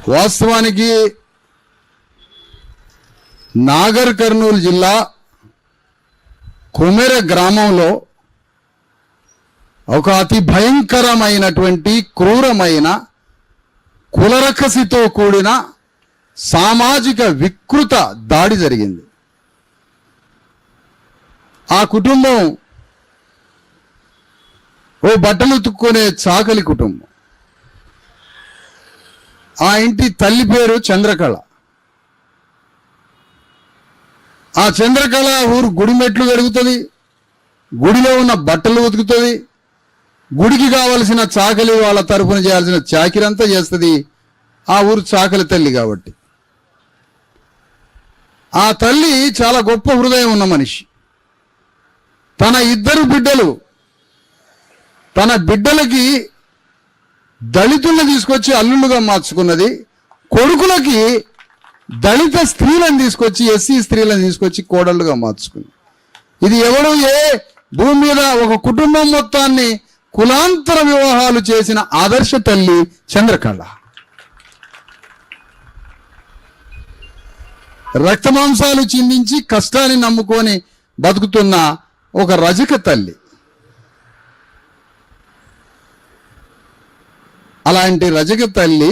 వాస్తవానికి నాగర్ కర్నూలు జిల్లా కొమెర గ్రామంలో ఒక అతి భయంకరమైనటువంటి క్రూరమైన కులరకసితో కూడిన సామాజిక వికృత దాడి జరిగింది. ఆ కుటుంబం ఓ బట్టలు ఉతుక్కునే చాకలి కుటుంబం. ఆ ఇంటి తల్లి పేరు చంద్రకళ. ఆ చంద్రకళ ఊరు గుడి మెట్లు గడుగుతుంది, గుడిలో ఉన్న బట్టలు ఉతుకుతుంది, గుడికి కావలసిన చాకలి వాళ్ళ తరఫున చేయాల్సిన చాకిరంతా చేస్తుంది. ఆ ఊరు చాకలి తల్లి కాబట్టి. ఆ తల్లి చాలా గొప్ప హృదయం ఉన్న మనిషి. తన ఇద్దరు బిడ్డలు, తన బిడ్డలకి దళితులను తీసుకొచ్చి అల్లుళ్ళుగా మార్చుకున్నది. కొడుకులకి దళిత స్త్రీలను తీసుకొచ్చి, ఎస్సీ స్త్రీలను తీసుకొచ్చి కోడళ్ళుగా మార్చుకుంది. ఇది ఎవడు ఏ భూమి మీద ఒక కుటుంబం మొత్తాన్ని కులాంతర వివాహాలు చేసిన ఆదర్శ తల్లి చంద్రకళ. రక్తమాంసాలు చిందించి కష్టాన్ని నమ్ముకొని బతుకుతున్న ఒక రజక తల్లి. అలాంటి రజక తల్లి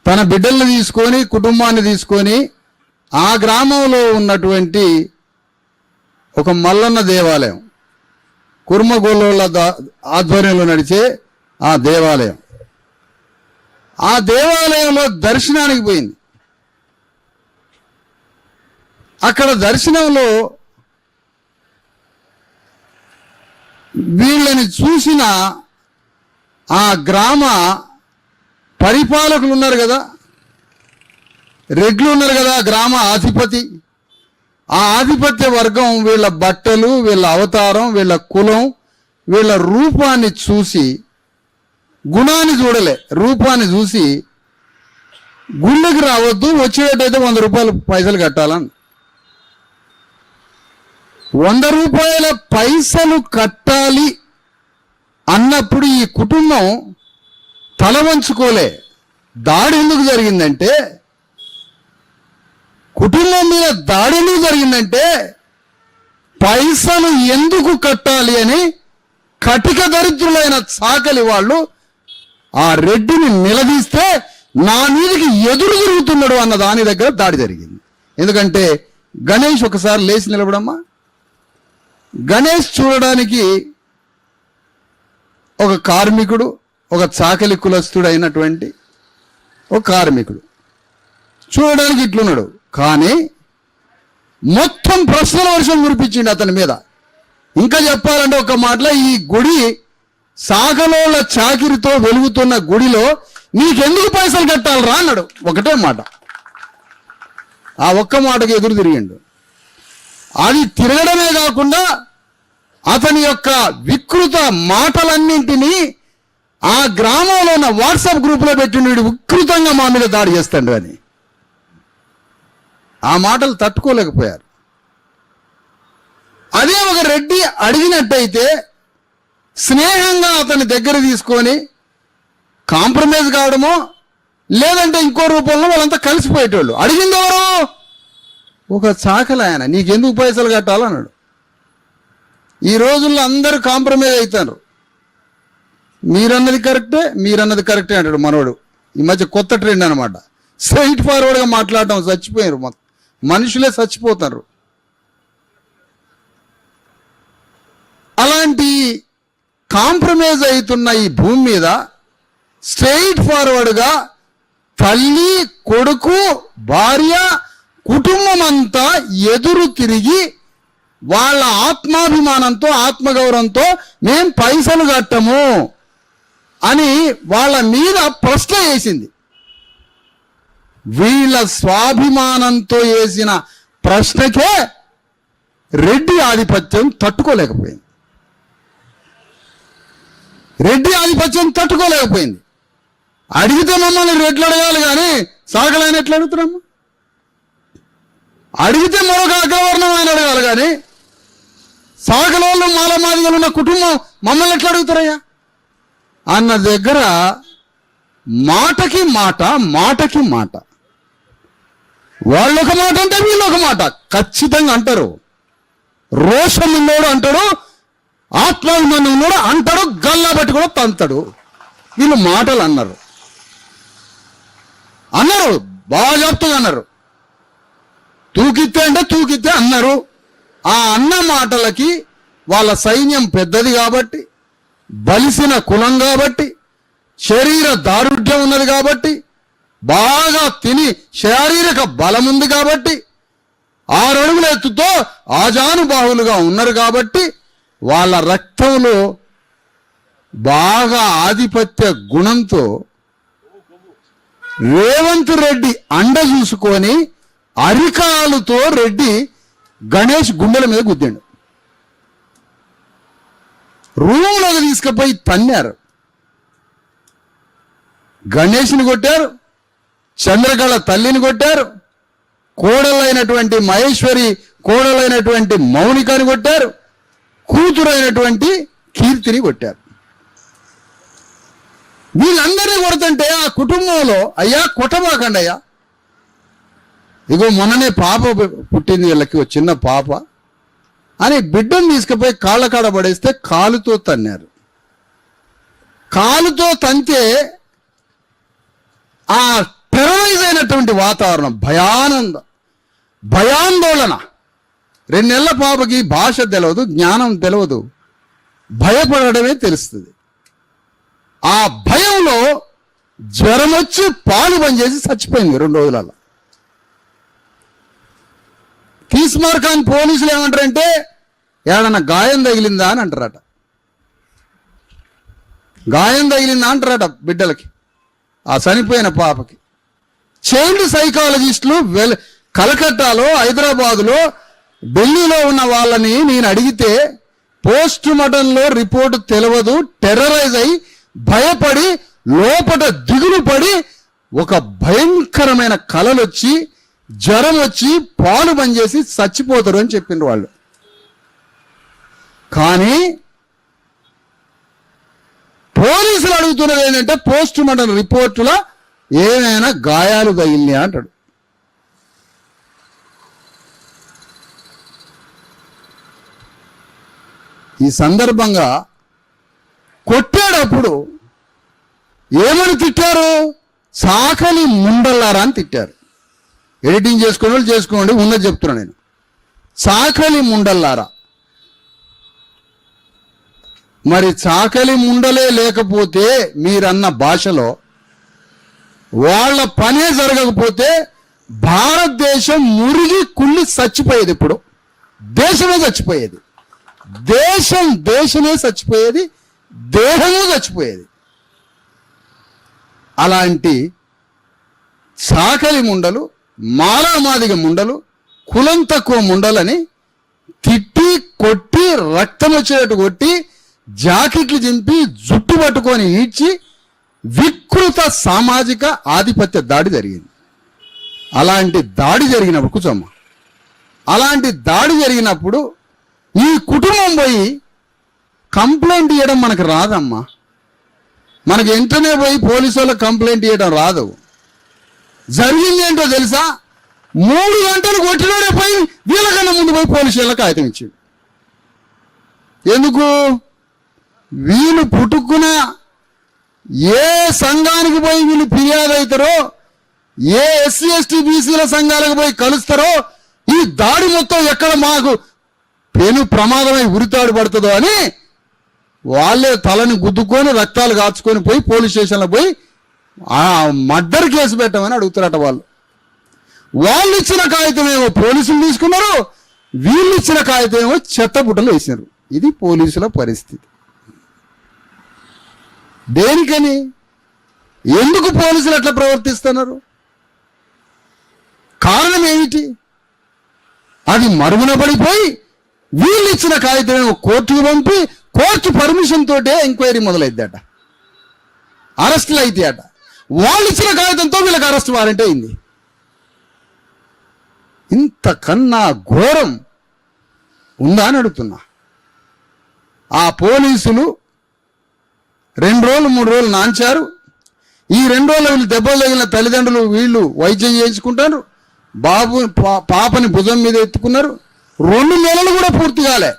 తన బిడ్డల్ని తీసుకొని, కుటుంబాన్ని తీసుకొని ఆ గ్రామంలో ఉన్నటువంటి ఒక మల్లన్న దేవాలయం, కుర్మగోళ్ళ ఆధ్వర్యంలో నడిచే ఆ దేవాలయం, ఆ దేవాలయంలో దర్శనానికి పోయింది. అక్కడ దర్శనంలో వీళ్ళని చూసిన ఆ గ్రామ పరిపాలకులు ఉన్నారు కదా, రెడ్లు ఉన్నారు కదా, గ్రామ ఆధిపతి. ఆ ఆధిపత్య వర్గం వీళ్ళ బట్టలు, వీళ్ళ అవతారం, వీళ్ళ కులం, వీళ్ళ రూపాన్ని చూసి, గుణాన్ని చూడలే, రూపాన్ని చూసి గుళ్ళకి రావద్దు, వచ్చేటైతే 100 రూపాయలు పైసలు కట్టాలని. 100 రూపాయల పైసలు కట్టాలి అన్నప్పుడు ఈ కుటుంబం తల వంచుకోలే. దాడి ఎందుకు జరిగిందంటే, కుటుంబం మీద దాడి ఎందుకు జరిగిందంటే, పైసలు ఎందుకు కట్టాలి అని కటిక దరిద్రులైన చాకలి వాళ్ళు ఆ రెడ్డిని నిలదీస్తే నా మీదకి ఎదురు తిరుగుతున్నాడు అన్న దాని దగ్గర దాడి జరిగింది. ఎందుకంటే గణేష్ ఒకసారి లేచి నిలబడమ్మా. గణేష్ చూడడానికి ఒక కార్మికుడు, ఒక చాకలి కులస్తుడు అయినటువంటి ఒక కార్మికుడు చూడడానికి ఇట్లున్నాడు. కానీ మొత్తం ప్రశ్నల వర్షం కురిపించిండు అతని మీద. ఇంకా చెప్పాలంటే ఒక మాటలో, ఈ గుడి సాగలోళ్ళ చాకిరితో వెలుగుతున్న గుడిలో నీకెందుకు పైసలు కట్టాలరా అన్నాడు. ఒకటే మాట. ఆ ఒక్క మాటకి ఎదురు తిరిగిండు. అది తిరగడమే కాకుండా అతని యొక్క వికృత మాటలన్నింటినీ ఆ గ్రామంలో ఉన్న వాట్సాప్ గ్రూప్లో పెట్టిన వికృతంగా మా మీద దాడి చేస్తాడు అని. ఆ మాటలు తట్టుకోలేకపోయారు. అదే ఒక రెడ్డి అడిగినట్టయితే స్నేహంగా అతని దగ్గర తీసుకొని కాంప్రమైజ్ కావడమో, లేదంటే ఇంకో రూపంలో వాళ్ళంతా కలిసిపోయేటోళ్ళు. అడిగింది ఎవరు? ఒక చాకలి ఆయన. నీకెందుకు పైసలు కట్టాలన్నాడు. ఈ రోజుల్లో అందరూ కాంప్రమైజ్ అవుతారు. మీరన్నది కరెక్టే అంటాడు మనోడు. ఈ మధ్య కొత్త ట్రెండ్ అనమాట. స్ట్రైట్ ఫార్వర్డ్గా మాట్లాడటం. చచ్చిపోయారు, మనుషులే చచ్చిపోతారు. అలాంటి కాంప్రమైజ్ అవుతున్న ఈ భూమి మీద స్ట్రైట్ ఫార్వర్డ్గా తల్లి, కొడుకు, భార్య, కుటుంబం అంతా ఎదురు తిరిగి వాళ్ళ ఆత్మాభిమానంతో, ఆత్మగౌరవంతో మేం పైసలు కట్టము అని వాళ్ళ మీద ప్రశ్న వేసింది. వీళ్ళ స్వాభిమానంతో వేసిన ప్రశ్నకే రెడ్డి ఆధిపత్యం తట్టుకోలేకపోయింది. అడిగితే మమ్మల్ని రెడ్లు అడగాలి కానీ సాగలైన ఎట్లా అడుగుతున్నాము? అడిగితే మరొక అగ్రవర్ణం ఆయన అడగాలి కానీ సాగలోళ్ళు మాలమాదిగలు ఉన్న కుటుంబం మమ్మల్ని ఎట్లా అడుగుతారయ్యా అన్న దగ్గర మాటకి మాట, మాటకి మాట. వాళ్ళొక మాట అంటే వీళ్ళొక మాట ఖచ్చితంగా అంటారు. రోషం ఉన్నోడు అంటాడు, ఆత్మాభిమానం ఉన్నోడు అంటాడు, గల్లా బట్టి కూడా తంతాడు. వీళ్ళు మాటలు అన్నారు, బాగా చెప్తుంది అన్నారు. తూకితే అంటే తూకితే అన్నారు. ఆ అన్న మాటలకి వాళ్ళ సైన్యం పెద్దది కాబట్టి, బలిసిన కులం కాబట్టి, శరీర దారుఢ్యం ఉన్నది కాబట్టి, బాగా తిని శారీరక బలం ఉంది కాబట్టి, 6 అడుగుల ఎత్తుతో ఆజానుబాహులుగా ఉన్నారు కాబట్టి, వాళ్ళ రక్తంలో బాగా ఆధిపత్య గుణంతో రేవంత్ రెడ్డి అండ చూసుకొని అరికాలుతో రెడ్డి గణేష్ గుండెల మీద గుద్దాడు. రూమ్లోకి తీసుకుపోయి తన్నారు. గణేష్ని కొట్టారు, చంద్రకళ తల్లిని కొట్టారు, కోడలైనటువంటి మహేశ్వరి కోడలైనటువంటి మౌనికని కొట్టారు, కూతురైనటువంటి కీర్తిని కొట్టారు. వీళ్ళందరినీ కొడుతుంటే ఆ కుటుంబంలో అయ్యా కొట్టబాకండి అయ్యా, ఇగో మొన్ననే పాప పుట్టింది వీళ్ళకి, ఒక చిన్న పాప అని బిడ్డను తీసుకుపోయి కాళ్ళ కాడ పడేస్తే కాలుతో తన్నారు. కాలుతో తంతే ఆ టెర్రరైజ్ అయినటువంటి వాతావరణం, భయాందోళన. 2 నెలల పాపకి భాష తెలియదు, జ్ఞానం తెలియదు, భయపడమే తెలుస్తుంది. ఆ భయంలో జ్వరం వచ్చి పాలు బంద్ చేసి చచ్చిపోయింది 2 రోజులలో. తీస్మార్కాన్ పోలీసులు ఏమంటారంటే ఏడన్నా గాయం తగిలిందా అని అంటారట. గాయం తగిలిందా అంటారట బిడ్డలకి, ఆ చనిపోయిన పాపకి. చైల్డ్ సైకాలజిస్టులు కలకత్తాలో, హైదరాబాదులో, ఢిల్లీలో ఉన్న వాళ్ళని నేను అడిగితే పోస్ట్ మార్టంలో రిపోర్టు తెలియదు, టెర్రరైజ్ అయి భయపడి లోపల దిగులు పడి ఒక భయంకరమైన కలలు వచ్చి జ్వరం వచ్చి పాలు బంద్ చేసి చచ్చిపోతారు అని చెప్పిండ్రు వాళ్ళు. కానీ పోలీసులు అడుగుతున్నది ఏంటంటే పోస్ట్ మార్టం రిపోర్టులో ఏమైనా గాయాలు తగిలినాయి అంటాడు. ఈ సందర్భంగా కొట్టేటప్పుడు ఏమని తిట్టారు? చాకలి ముండల్లారా అని తిట్టారు. ఎడిటింగ్ చేసుకునే వాళ్ళు చేసుకోండి, ఉన్నది చెప్తున్నా నేను. చాకలి ముండల్లారా. మరి చాకలి ముండలే లేకపోతే మీరన్న భాషలో వాళ్ళ పనే జరగకపోతే భారతదేశం మురిగి కుళ్ళి చచ్చిపోయేది. ఇప్పుడు దేశమే చచ్చిపోయేది, దేశమే చచ్చిపోయేది, దేహమే చచ్చిపోయేది. అలాంటి చాకలి ముండలు, మాలామాదిగ ముండలు, కులం తక్కువ ముండలని తిట్టి కొట్టి రక్తం వచ్చేటట్టు కొట్టి జాకెట్లు చింపి జుట్టు పట్టుకొని ఈడ్చి వికృత సామాజిక ఆధిపత్య దాడి జరిగింది. అలాంటి దాడి జరిగినప్పుడు కూర్చోమ్మ, అలాంటి దాడి జరిగినప్పుడు ఈ కుటుంబం పోయి కంప్లైంట్ ఇవ్వడం మనకు రాదమ్మా. మనకి వెంటనే పోయి పోలీసు వాళ్ళకి కంప్లైంట్ ఇవ్వడం రాదు. జరిగింది ఏంటో తెలుసా? 3 గంటలు కొట్టినోడే పోయి వీళ్ళకన్నా ముందు పోయి పోలీసు వాళ్ళకి కాగితం ఇచ్చాడు. ఎందుకు? వీళ్ళు పుట్టుకున్న ఏ సంఘానికి పోయి వీళ్ళు ఫిర్యాదు అవుతారో, ఏ ఎస్సీ ఎస్టీ బీసీల సంఘాలకు పోయి కలుస్తారో, ఈ దాడి మొత్తం ఎక్కడ మాకు పెను ప్రమాదమై ఉరితాడు పడుతుందో అని వాళ్ళే తలని గుద్దుకొని రక్తాలు కాచుకొని పోయి పోలీస్ స్టేషన్లో పోయి మర్డర్ కేసు పెట్టమని అడుగుతారట. వాళ్ళు ఇచ్చిన కాగితమేమో పోలీసులు తీసుకున్నారు, వీళ్ళు ఇచ్చిన కాగితమేమో చెత్త బుట్టలు వేసినారు. ఇది పోలీసుల పరిస్థితి. దేనికని? ఎందుకు పోలీసులు అట్లా ప్రవర్తిస్తున్నారు? కారణం ఏమిటి? అది మరుగున పడిపోయి వీళ్ళు ఇచ్చిన కాగితమేమో కోర్టుకు పంపి కోర్టు పర్మిషన్ తోటే ఎంక్వైరీ మొదలైద్దట, అరెస్టులు అయితే అట. వాళ్ళు ఇచ్చిన కాగితంతో వీళ్ళకి అరెస్ట్ వారెంట్ అయింది. ఇంతకన్నా ఘోరం ఉందా అని అడుగుతున్నా. ఆ పోలీసులు 2 రోజులు 3 రోజులు నాంచారు. ఈ 2 రోజులు వీళ్ళు దెబ్బలు తగిలిన తల్లిదండ్రులు వీళ్ళు వైద్యం చేయించుకుంటారు, పాపని భుజం మీద ఎత్తుకున్నారు. 2 నెలలు కూడా పూర్తి కాలే,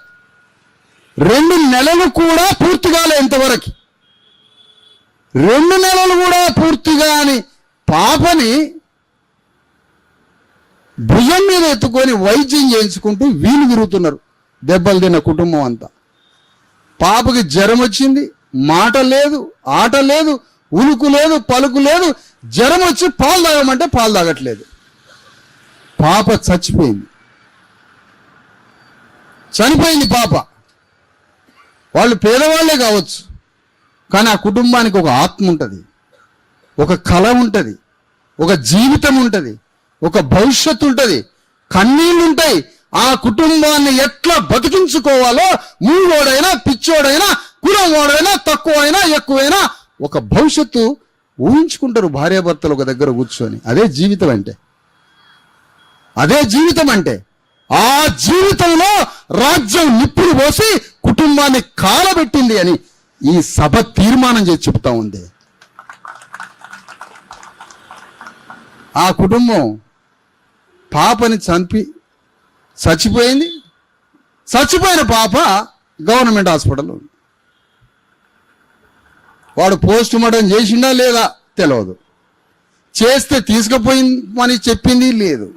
2 నెలలు కూడా పూర్తి కాలే. ఇంతవరకు 2 నెలలు కూడా పూర్తిగా అని పాపని భుజం మీద ఎత్తుకొని వైద్యం చేయించుకుంటూ వీళ్ళు తిరుగుతున్నారు, దెబ్బలు తిన్న కుటుంబం అంతా. పాపకి జ్వరం వచ్చింది, మాట లేదు, ఆట లేదు, ఉలుకు లేదు, పలుకు లేదు. జ్వరం వచ్చి పాలు తాగమంటే పాలు తాగట్లేదు. పాప చచ్చిపోయింది పాప. వాళ్ళు పేదవాళ్లే కావచ్చు, కానీ ఆ కుటుంబానికి ఒక ఆత్మ ఉంటుంది, ఒక కళ ఉంటుంది, ఒక జీవితం ఉంటుంది, ఒక భవిష్యత్తు ఉంటుంది, కన్నీళ్ళు ఉంటాయి. ఆ కుటుంబాన్ని ఎట్లా బతికించుకోవాలో మూడోడైనా పిచ్చోడైనా కులమోడైనా తక్కువైనా ఎక్కువైనా ఒక భవిష్యత్తు ఊహించుకుంటారు భార్యాభర్తలు ఒక దగ్గర కూర్చొని. అదే జీవితం అంటే, అదే జీవితం అంటే. ఆ జీవితంలో రాజ్యం నిప్పులు పోసి కుటుంబాన్ని కాలబెట్టింది అని ఈ సభ తీర్మానం చేసి చెప్తా ఉంది. ఆ కుటుంబం పాపని చచ్చిపోయింది. చచ్చిపోయిన పాప గవర్నమెంట్ హాస్పిటల్లో ఉంది. వాడు పోస్ట్ మార్టం చేసిండా లేదా తెలియదు, చేస్తే తీసుకుపోయిందని చెప్పింది లేదు,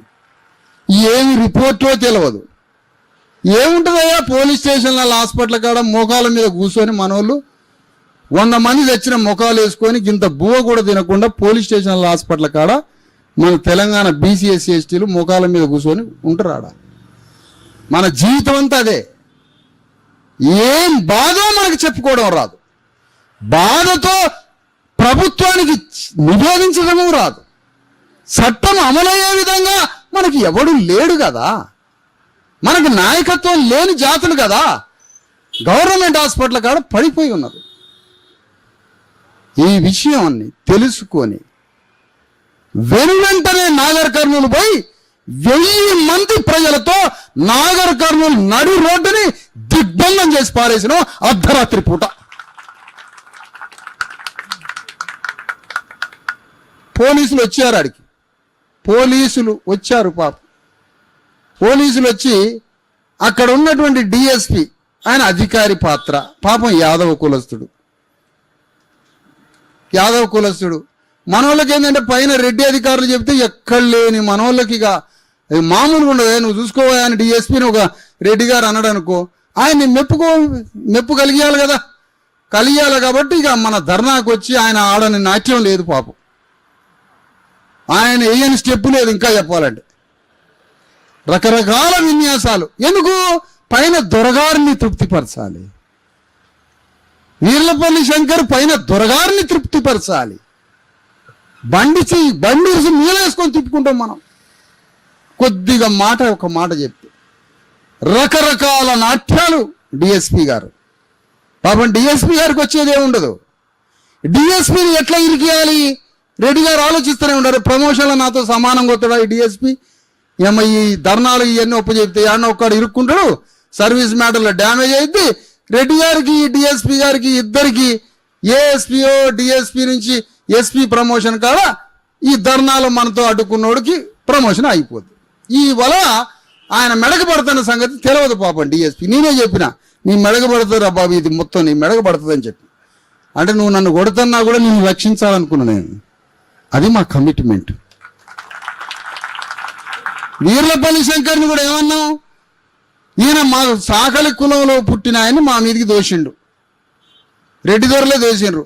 ఏమి రిపోర్టో తెలియదు. ఏముంటుందయ్యా పోలీస్ స్టేషన్ల హాస్పిటల్ కాడ మోకాల మీద కూర్చొని మనోళ్ళు 100 మంది తెచ్చిన మొఖాలు వేసుకొని ఇంత బువ్వ కూడా తినకుండా పోలీస్ స్టేషన్ల హాస్పిటల్ కాడ మన తెలంగాణ బీసీ ఎస్సీ ఎస్టీలు మోకాల మీద కూర్చొని ఉంటారు ఆడ. మన జీవితం అంతా అదే. ఏం బాధో మనకు చెప్పుకోవడం రాదు, బాధతో ప్రభుత్వానికి నివేదించడము రాదు, చట్టం అమలయ్యే విధంగా మనకి ఎవడు లేడు కదా, మనకు నాయకత్వం లేని జాతులు కదా గవర్నమెంట్ హాస్పిటల్ కాడ పడిపోయి ఉన్నారు. ఈ విషయాన్ని తెలుసుకొని వెంటనే నాగర్ కర్నూలు పోయి 1000 మంది ప్రజలతో నాగర్ కర్నూలు నడి రోడ్డుని దిగ్బంధం చేసి పారేసిన అర్ధరాత్రి పూట. పోలీసులు వచ్చారు ఆడికి, పోలీసులు వచ్చారు పాప. పోలీసులు వచ్చి అక్కడ ఉన్నటువంటి డిఎస్పి ఆయన అధికారి పాత్ర, పాపం యాదవ కులస్తుడు. మనోళ్ళకి ఏంటంటే పైన రెడ్డి అధికారులు చెప్తే ఎక్కడ లేని మనోళ్ళకి ఇక మామూలుగా ఉండదు. నువ్వు చూసుకోవా అని డిఎస్పీని ఒక రెడ్డి గారు అన్నాడు అనుకో, ఆయన్ని మెప్పు కలిగియాలి కదా, కలియాలి. కాబట్టి ఇక మన ధర్నాకు వచ్చి ఆయన ఆడని నాట్యం లేదు పాపం, ఆయన వేయని స్టెప్పు లేదు. ఇంకా చెప్పాలంటే రకరకాల విన్యాసాలు. ఎందుకు? పైన దొరగారిని తృప్తిపరచాలి. వీర్లపల్లి శంకర్ పైన దొరగారిని తృప్తిపరచాలి. బండి మీలేసుకొని తిప్పుకుంటాం మనం. కొద్దిగా ఒక మాట చెప్తే రకరకాల నాట్యాలు డిఎస్పి గారు. పాపం డిఎస్పి గారికి వచ్చేదే ఉండదు. డిఎస్పిని ఎట్లా ఇరికియాలి రెడ్డి గారు ఆలోచిస్తూనే ఉన్నారు. ప్రమోషన్లో నాతో సమానంగా వస్తాడా ఈ డిఎస్పి? ఏమో ఈ ధర్నాలు ఇవన్నీ ఒప్పచెప్తే ఏమన్నా ఒక్కడు ఇరుక్కుంటాడు, సర్వీస్ మ్యాటర్లో డ్యామేజ్ అయింది. రెడ్డి గారికి డిఎస్పి గారికి ఇద్దరికి ఏఎస్పీఓ డిఎస్పి నుంచి ఎస్పీ ప్రమోషన్ కాడ ఈ ధర్నాలు మనతో అడ్డుకున్నోడికి ప్రమోషన్ అయిపోద్ది. ఈ వల ఆయన మెడకు పడుతున్న సంగతి తెలియదు పాపం డిఎస్పి. నేనే చెప్పిన, నీ మెడకు పడుతుందిరా బాబు, ఇది మొత్తం నీ మెడకు పడుతుందని చెప్పి. అంటే నువ్వు నన్ను కొడుతున్నా కూడా నేను రక్షించాలనుకున్నా నేను. అది మా కమిట్మెంట్. వీర్లపల్లి శంకర్ని కూడా ఏమన్నావు, ఈయన మా సాకలి కులంలో పుట్టిన ఆయన్ని మా మీదకి దోషిండు, రెడ్డి దొరలే దోషిండ్రు.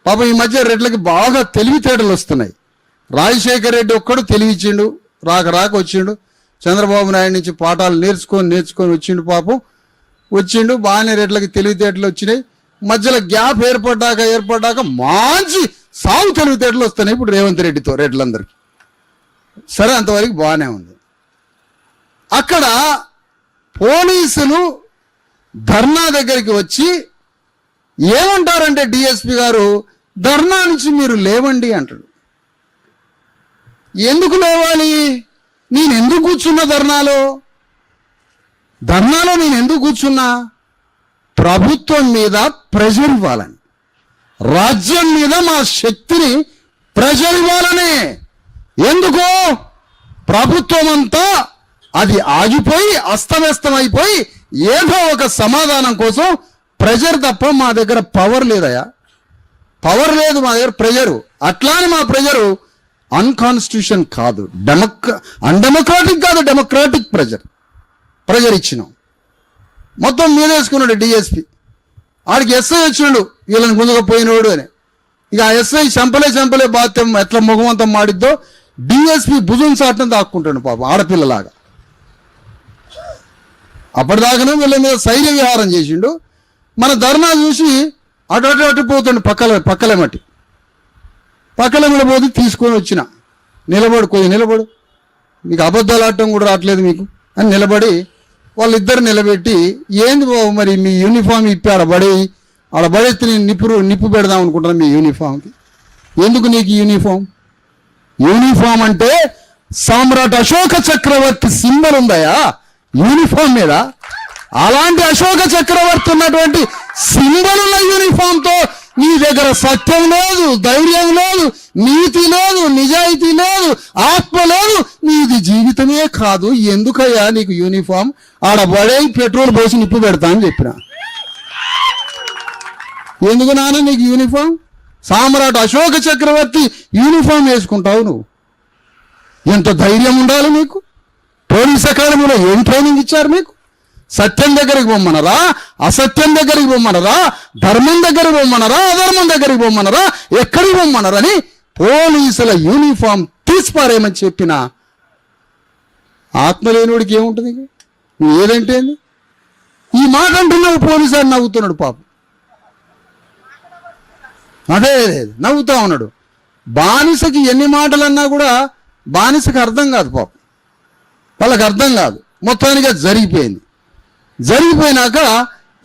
పాపం ఈ మధ్య రెడ్లకి బాగా తెలివితేటలు వస్తున్నాయి. రాజశేఖర్ రెడ్డి ఒక్కడు తెలివిచ్చిండు, రాక వచ్చిండు. చంద్రబాబు నాయుడు నుంచి పాఠాలు నేర్చుకొని వచ్చిండు. పాపం వచ్చిండు, బాగానే రెడ్లకి తెలివితేటలు వచ్చినాయి. మధ్యలో గ్యాప్ ఏర్పడ్డాక మంచి సాగు తెలివితేటలు వస్తున్నాయి ఇప్పుడు రేవంత్ రెడ్డితో రెడ్లందరికీ. సరే, అంతవరకు బాగానే ఉంది. అక్కడ పోలీసులు ధర్నా దగ్గరికి వచ్చి ఏమంటారంటే డిఎస్పి గారు, ధర్నా నుంచి మీరు లేవండి అంటాడు. ఎందుకు లేవాలి? నేను ఎందుకు కూర్చున్నా ధర్నాలో నేను ఎందుకు కూర్చున్నా? ప్రభుత్వం మీద ప్రెషర్ ఇవ్వాలని. రాజ్యం మీద మా శక్తిని ప్రజలు ఇవ్వాలని. ఎందుకు? ప్రభుత్వం అంతా అది ఆగిపోయి అస్తవ్యస్తమైపోయి ఏదో ఒక సమాధానం కోసం ప్రెజర్ తప్ప మా దగ్గర పవర్ లేదయా, పవర్ లేదు మా దగ్గర ప్రెజరు. అట్లానే మా ప్రెజరు అన్కాన్స్టిట్యూషన్ కాదు, అన్డెమోక్రాటిక్ కాదు, డెమోక్రాటిక్ ప్రెజర్ ఇచ్చినాం. మొత్తం మీద వేసుకున్నాడు డిఎస్పి. ఆడికి ఎస్ఐ వచ్చినాడు వీళ్ళని ముందుగా పోయినోడు అని. ఇక ఆ ఎస్ఐ చంపలే బాత్యం ఎట్లా ముఖమంతం మాడిద్దో డిఎస్పి భుజం చాటం దాక్కుంటాడు పాపం ఆడపిల్లలాగా. అప్పటిదాకానే వీళ్ళ మీద శైర్య విహారం చేసిండు. మన ధర్నా చూసి అటు పోతుండు పక్కల మట్టి పోతే తీసుకొని వచ్చిన నిలబడు మీకు అబద్ధాలు ఆడటం కూడా రావట్లేదు మీకు అని నిలబడి వాళ్ళిద్దరు నిలబెట్టి, ఏంది బాబు మరి మీ యూనిఫామ్ ఇప్పి ఆడబడేస్తే నేను నిప్పు పెడదాం అనుకుంటున్నాను మీ యూనిఫామ్కి. ఎందుకు నీకు యూనిఫామ్ అంటే సామ్రాట్ అశోక చక్రవర్తి సింబల్ ఉందయా యూనిఫామ్ మీద. అలాంటి అశోక చక్రవర్తి ఉన్నటువంటి సింబల్ ఉన్న యూనిఫామ్తో నీ దగ్గర సత్యం లేదు, ధైర్యం లేదు, నీతి లేదు, నిజాయితీ లేదు, ఆత్మ లేదు, నీది జీవితమే కాదు. ఎందుకయ్యా నీకు యూనిఫామ్? ఆడబడే పెట్రోల్ పోసి నిప్పు పెడతా అని చెప్పిన. ఎందుకు నాన్న నీకు యూనిఫామ్? సామ్రాట్ అశోక చక్రవర్తి యూనిఫామ్ వేసుకుంటావు నువ్వు. ఎంత ధైర్యం ఉండాలి నీకు? పోలీస్ అకాడమీలో ఏం ట్రైనింగ్ ఇచ్చారు మీకు? సత్యం దగ్గరికి పొమ్మనరా, అసత్యం దగ్గరికి పొమ్మనరా, ధర్మం దగ్గరికి పొమ్మనరా, అధర్మం దగ్గరికి పొమ్మనరా, ఎక్కడికి పొమ్మనరని పోలీసుల యూనిఫామ్ తీసిపారేమని చెప్పిన ఆత్మ లేనివాడికి ఏముంటుంది? నువ్వు ఏదంటే ఈ మాట అంటున్నావు, పోలీసు అని నవ్వుతున్నాడు పాపం. అదే నవ్వుతా ఉన్నాడు. బానిసకి ఎన్ని మాటలన్నా కూడా బానిసకి అర్థం కాదు పాపం, వాళ్ళకి అర్థం కాదు. మొత్తానికి అది జరిగిపోయినాక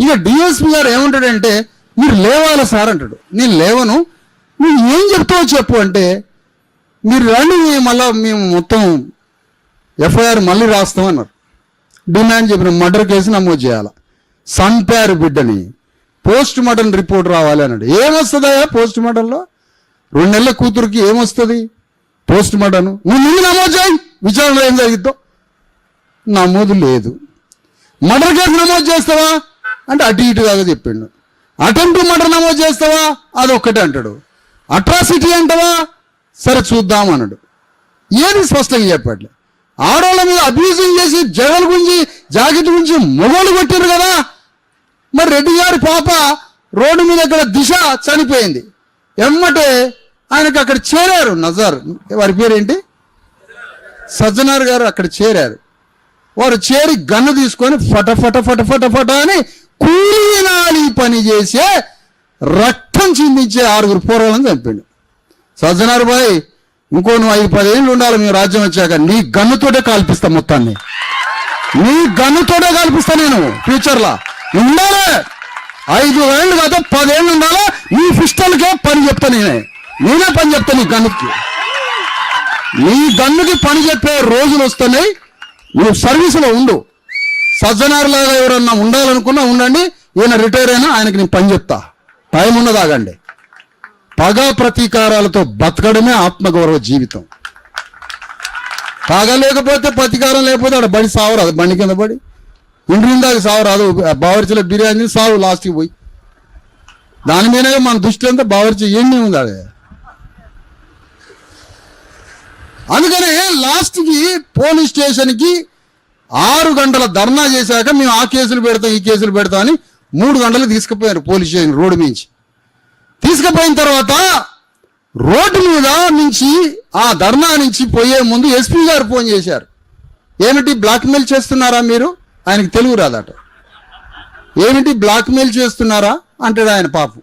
ఇక డిఎస్పీ గారు ఏమంటాడంటే, మీరు లేవాలి సార్ అంటాడు. నేను లేవను, నువ్వు ఏం చెప్తావో చెప్పు అంటే, మీరు రండి మళ్ళీ మేము మొత్తం ఎఫ్ఐఆర్ మళ్ళీ రాస్తామన్నారు. డిమాండ్ చెప్పిన మర్డర్ కేసు నమోదు చేయాలి, చంపారు బిడ్డని, పోస్ట్ మార్టం రిపోర్ట్ రావాలి అన్నాడు. ఏమొస్తుందా పోస్ట్ మార్టంలో? 2 నెలల కూతురికి ఏమొస్తుంది పోస్ట్ మార్టం? నువ్వు ముందు నమోదు చేయి, విచారణలో ఏం జరిగిద్దో. నమోదు లేదు. మర్డర్ కేసు నమోదు చేస్తావా అంటే అటు ఇటుగా చెప్పిండు. అటెంప్ట్ మర్డర్ నమోదు చేస్తావా అదొక్కటే అంటాడు. అట్రాసిటీ అంటావా సరే చూద్దాం అన్నాడు. ఏది స్పష్టంగా చెప్పట్లే. ఆడవాళ్ళ మీద అబ్యూజింగ్ చేసి జగన్ గురించి జాకెట్ గురించి మొగోళ్ళు కొట్టారు కదా. మరి రెడ్డి గారి పాప రోడ్డు మీద ఇక్కడ దిశ చనిపోయింది, ఎమ్మటే ఆయనకు అక్కడ చేరారు నజార్, వారి పేరేంటి, సజ్జనార్ గారు అక్కడ చేరారు. వారు చేరి గన్ను తీసుకొని ఫట అని కూలీనాలి పని చేసే రక్తం చిందించే 6 పోరాలను చంపాడు. సజ్జనార్ బాయ్, ఇంకో నువ్వు 5-10 ఏళ్ళు ఉండాలి మేము రాజ్యం వచ్చాక, నీ గన్నుతోటే కాల్పిస్తా, మొత్తాన్ని నీ గన్నుతోటే కాల్పిస్తా నేను. ఫ్యూచర్లా ఉండాలి 5 ఏళ్ళు కాదు 10 ఏళ్ళు ఉండాలా. నీ పిస్టల్కే పని చెప్తా, నేనే పని చెప్తా. నీ గన్నుకి పని చెప్పే రోజులు వస్తున్నాయి. నువ్వు సర్వీసులో ఉండు. సజ్జనార్ లాగా ఎవరన్నా ఉండాలనుకున్నా ఉండండి. ఈయన రిటైర్ అయినా ఆయనకి నేను పని చెప్తా. టైం ఉన్నదాగండి. పగ ప్రతీకారాలతో బతకడమే ఆత్మగౌరవ జీవితం. పగ లేకపోతే ప్రతీకారం లేకపోతే ఆడ బడి సావరాదు, బండి కింద పడి ఇంటిదాకా సావరాదు. బావర్చిలో బిర్యానీ సావు లాస్ట్కి పోయి. దాని మీదనే మన దృష్టి అంతా బావర్చి ఏమీ ఉంది అదే. అందుకనే లాస్ట్కి పోలీస్ స్టేషన్కి 6 గంటల ధర్నా చేశాక మేము ఆ కేసులు పెడతాం ఈ కేసులు పెడతాం అని 3 గంటలు తీసుకుపోయారు పోలీస్ స్టేషన్ రోడ్డు నుంచి. తీసుకుపోయిన తర్వాత రోడ్డు మీద నుంచి ఆ ధర్నా నుంచి పోయే ముందు ఎస్పీ గారు ఫోన్ చేశారు. ఏమిటి బ్లాక్మెయిల్ చేస్తున్నారా మీరు? ఆయనకి తెలుగు రాదట. ఏమిటి బ్లాక్మెయిల్ చేస్తున్నారా అంటాడు ఆయన. పాపం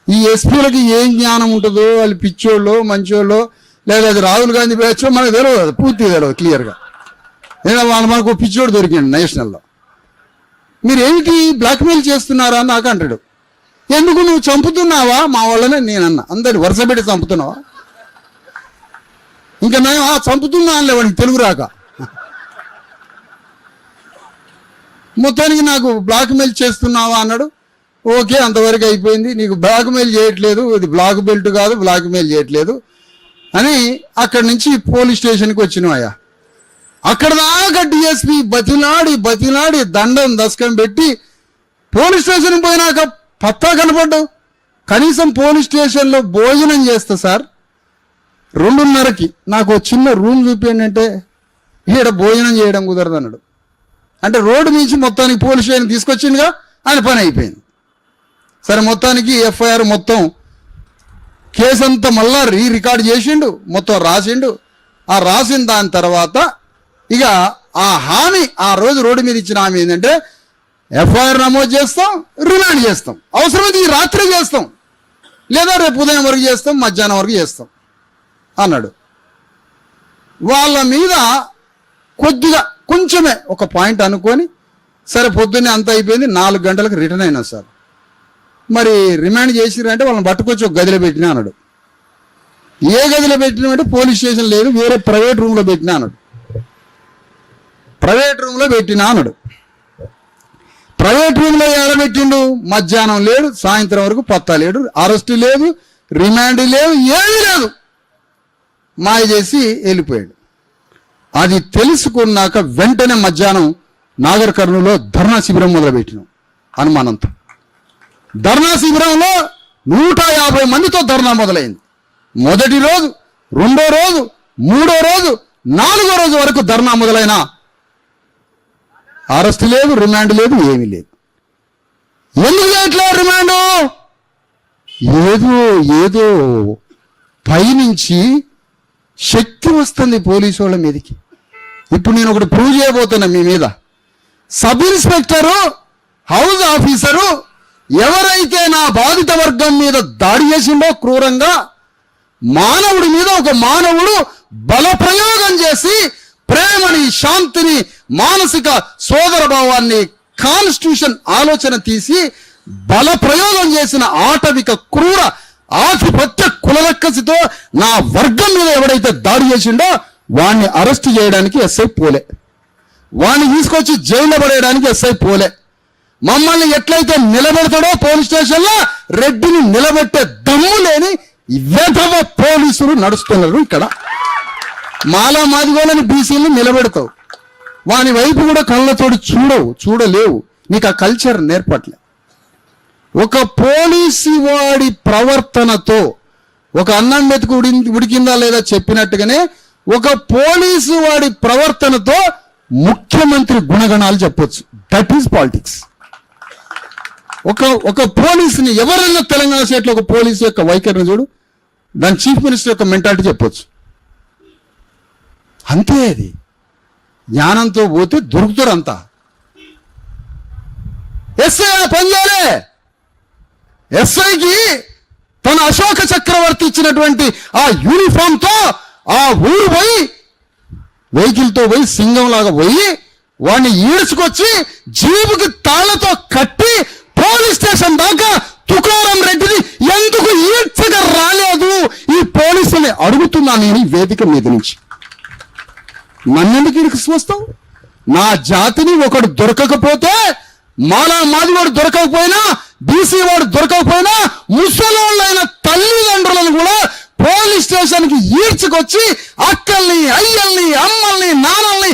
ఈ ఎస్పీలకి ఏం జ్ఞానం ఉంటుందో, వాళ్ళు పిచ్చోళ్ళు మంచోళ్ళు, లేదా అది రాహుల్ గాంధీ బ్యాచ్ మనకు తెలియదు, పూర్తిగా తెలియదు క్లియర్గా. నేను మనకు పిచ్చోడు దొరికిండు నేషనల్లో. మీరు ఏమిటి బ్లాక్మెయిల్ చేస్తున్నారా అని నాకు అంటాడు. ఎందుకు నువ్వు చంపుతున్నావా మా వాళ్ళనే నేనన్నా. అందరిని వరుస పెట్టి చంపుతున్నావా? ఇంకా నేను చంపుతున్నా అనలే వాడికి తెలుగు రాక. మొత్తానికి నాకు బ్లాక్మెయిల్ చేస్తున్నావా అన్నాడు. ఓకే, అంతవరకు అయిపోయింది, నీకు బ్లాక్మెయిల్ చేయట్లేదు, ఇది బ్లాక్ బెల్ట్ కాదు, బ్లాక్మెయిల్ చేయట్లేదు అని అక్కడి నుంచి పోలీస్ స్టేషన్కి వచ్చినాయా. అక్కడ దాకా డిఎస్పీ బతిలాడి దండం దశకం పెట్టి పోలీస్ స్టేషన్కి పోయినాక పత్తా కనపడ్డావు. కనీసం పోలీస్ స్టేషన్లో భోజనం చేస్తా సార్ 2:30కి నాకు చిన్న రూమ్ చూపించండి అంటే ఈడ భోజనం చేయడం కుదరదు అన్నాడు. అంటే రోడ్డు నుంచి మొత్తానికి పోలీస్ స్టేషన్ తీసుకొచ్చిందిగా, ఆయన పని అయిపోయింది. సరే, మొత్తానికి ఎఫ్ఐఆర్ మొత్తం కేసు అంతా మళ్ళా రికార్డ్ చేసిండు, మొత్తం రాసిండు. ఆ రాసిన దాని తర్వాత ఇక ఆ హామీ, ఆ రోజు రోడ్డు మీద ఇచ్చిన హామీ ఏంటంటే ఎఫ్ఐఆర్ నమోదు చేస్తాం, రిమాండ్ చేస్తాం, అవసరమైతే ఈ రాత్రి చేస్తాం, లేదా రేపు ఉదయం వరకు చేస్తాం, మధ్యాహ్నం వరకు చేస్తాం అన్నాడు. వాళ్ళ మీద కొద్దిగా కొంచెమే ఒక పాయింట్ అనుకొని సరే పొద్దున్నే అంత అయిపోయింది, 4 గంటలకు రిటర్న్ అయినా సార్. మరి రిమాండ్ చేసిరంటే వాళ్ళని పట్టుకొచ్చి ఒక గదిలో పెట్టినా అన్నాడు. ఏ గదిలో పెట్టినామంటే పోలీస్ స్టేషన్ లేదు, వేరే ప్రైవేట్ రూమ్లో పెట్టినా అన్నాడు. ప్రైవేట్ రూమ్లో పెట్టినా అన్నాడు. ప్రైవేట్ రూమ్లో ఏడబెట్టిండు, మధ్యాహ్నం లేడు, సాయంత్రం వరకు పత్తా లేడు, అరెస్టు లేదు, రిమాండ్ లేదు, ఏమీ లేదు, మాయ చేసి వెళ్ళిపోయాడు. అది తెలుసుకున్నాక వెంటనే మధ్యాహ్నం నాగర్ కర్నూలులో ధర్నా శిబిరం మొదలుపెట్టినాం అనుమానంతో. ధర్నా శిబిరంలో 150 మందితో ధర్నా మొదలైంది. మొదటి రోజు, 2వ రోజు, 3వ రోజు, 4వ రోజు వరకు ధర్నా మొదలైన అరెస్ట్ లేదు, రిమాండ్ లేదు, ఏమీ లేదు. ఎందుకు చేయట్లే రిమాండు? ఏదో పైనుంచి శక్తి వస్తుంది పోలీసు వాళ్ళ మీదకి. ఇప్పుడు నేను ఒకటి ప్రూవ్ చేయబోతున్నా మీ మీద. సబ్ ఇన్స్పెక్టరు, హౌస్ ఆఫీసరు ఎవరైతే నా బాధిత వర్గం మీద దాడి చేసిండో క్రూరంగా, మానవుడి మీద ఒక మానవుడు బలప్రయోగం చేసి ప్రేమని, శాంతిని, మానసిక సోదర భావాన్ని, కాన్స్టిట్యూషన్ ఆలోచన తీసి బలప్రయోగం చేసిన ఆటవిక క్రూర ఆధిపత్య కులరక్కసితో నా వర్గం మీద ఎవడైతే దాడి చేసిండో వాణ్ణి అరెస్ట్ చేయడానికి ఎస్ఐ పోలే, వాణ్ణి తీసుకొచ్చి జైల్లో పడేయడానికి ఎస్ఐ పోలే. మమ్మల్ని ఎట్లయితే నిలబెడతాడో పోలీస్ స్టేషన్లో, రెడ్డిని నిలబెట్టే దమ్ము లేని వెధవ పోలీసులు నడుస్తున్నారు ఇక్కడ. మాలా మాదిగోళ్ళని బీసీలను నిలబెడతావు, వాని వైపు కూడా కళ్ళతోటి చూడలేవు, నీకు ఆ కల్చర్ నేర్పట్లే. ఒక పోలీసు వాడి ప్రవర్తనతో, ఒక అన్నం మెతుకు ఉడికిందా లేదా చెప్పినట్టుగానే ఒక పోలీసు వాడి ప్రవర్తనతో ముఖ్యమంత్రి గుణగణాలు చెప్పొచ్చు. That is politics. ఒక పోలీసుని ఎవరైనా తెలంగాణ స్టేట్లో ఒక పోలీసు యొక్క వైఖరిని చూడు, దాని చీఫ్ మినిస్టర్ యొక్క మెంటాలిటీ చెప్పొచ్చు. అంతే. అది జ్ఞానంతో పోతే దొరుకుతారు అంతా. ఎస్ఐ పనిచేయాలి. ఎస్ఐకి తన అశోక చక్రవర్తి ఇచ్చినటువంటి ఆ యూనిఫామ్తో ఆ ఊరు పోయి, వెహికల్తో పోయి, సింగంలాగా పోయి వాడిని ఈడ్చుకొచ్చి జీబుకి తాళ్లతో కట్టి పోలీస్ స్టేషన్ దాకా తుకారం రెడ్డిని ఎందుకు ఈడ్చగా రాలేదు ఈ పోలీసుని అడుగుతున్నా నేను ఈ వేదిక మీద నుంచి. నన్నెందుకు ఇరుకువస్తావు? నా జాతిని ఒకడు దొరకకపోతే, మాదివాడు దొరకకపోయినా, బీసీ వాడు దొరకకపోయినా, ముసలోళ్ళైన తల్లిదండ్రులను కూడా పోలీస్ స్టేషన్కి ఈడ్చుకొచ్చి అక్కల్ని, అయ్యల్ని, అమ్మల్ని, నాన్నల్ని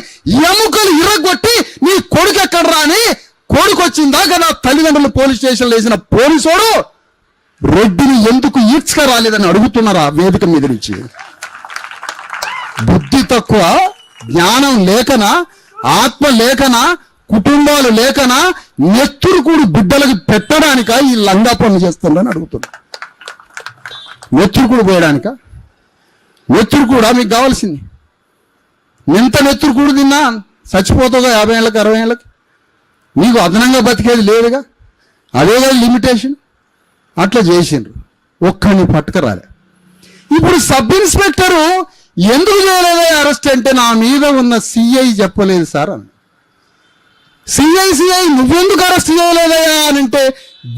ఎముకలు ఇరగొట్టి నీ కొడుకు ఎక్కడరా అని కొడుకొచ్చిందాకా నా తల్లిదండ్రులు పోలీస్ స్టేషన్లో వేసిన పోలీసోడు రెడ్డిని ఎందుకు ఈడ్చుక రాలేదని అడుగుతున్నారా వేదిక మీద నుంచి? బుద్ధి తక్కువ, జ్ఞానం లేకనా, ఆత్మ లేకనా, కుటుంబాలు లేకనా, నెత్తురుకూడు బిడ్డలకు పెట్టడానిక ఈ లంగా పనులు చేస్తుందని అడుగుతున్నా. నెత్తురుకూడు పోయడానిక? నెత్తురుకూడా మీకు కావాల్సింది? ఎంత నెత్తురుకూడు తిన్నా చచ్చిపోతావుగా 50 ఏళ్ళకి 60 ఏళ్ళకి. నీకు అదనంగా బతికేది లేదుగా, అదేగా లిమిటేషన్. అట్లా చేసిండ్రు, ఒక్కడిని పట్టుకురాలే. ఇప్పుడు సబ్ ఇన్స్పెక్టరు ఎందుకు చేయలేదే అరెస్ట్ అంటే, నా మీద ఉన్న సిఐ చెప్పలేదు సార్ అని. సిఐ నువ్వెందుకు అరెస్ట్ చేయలేదయా అని అంటే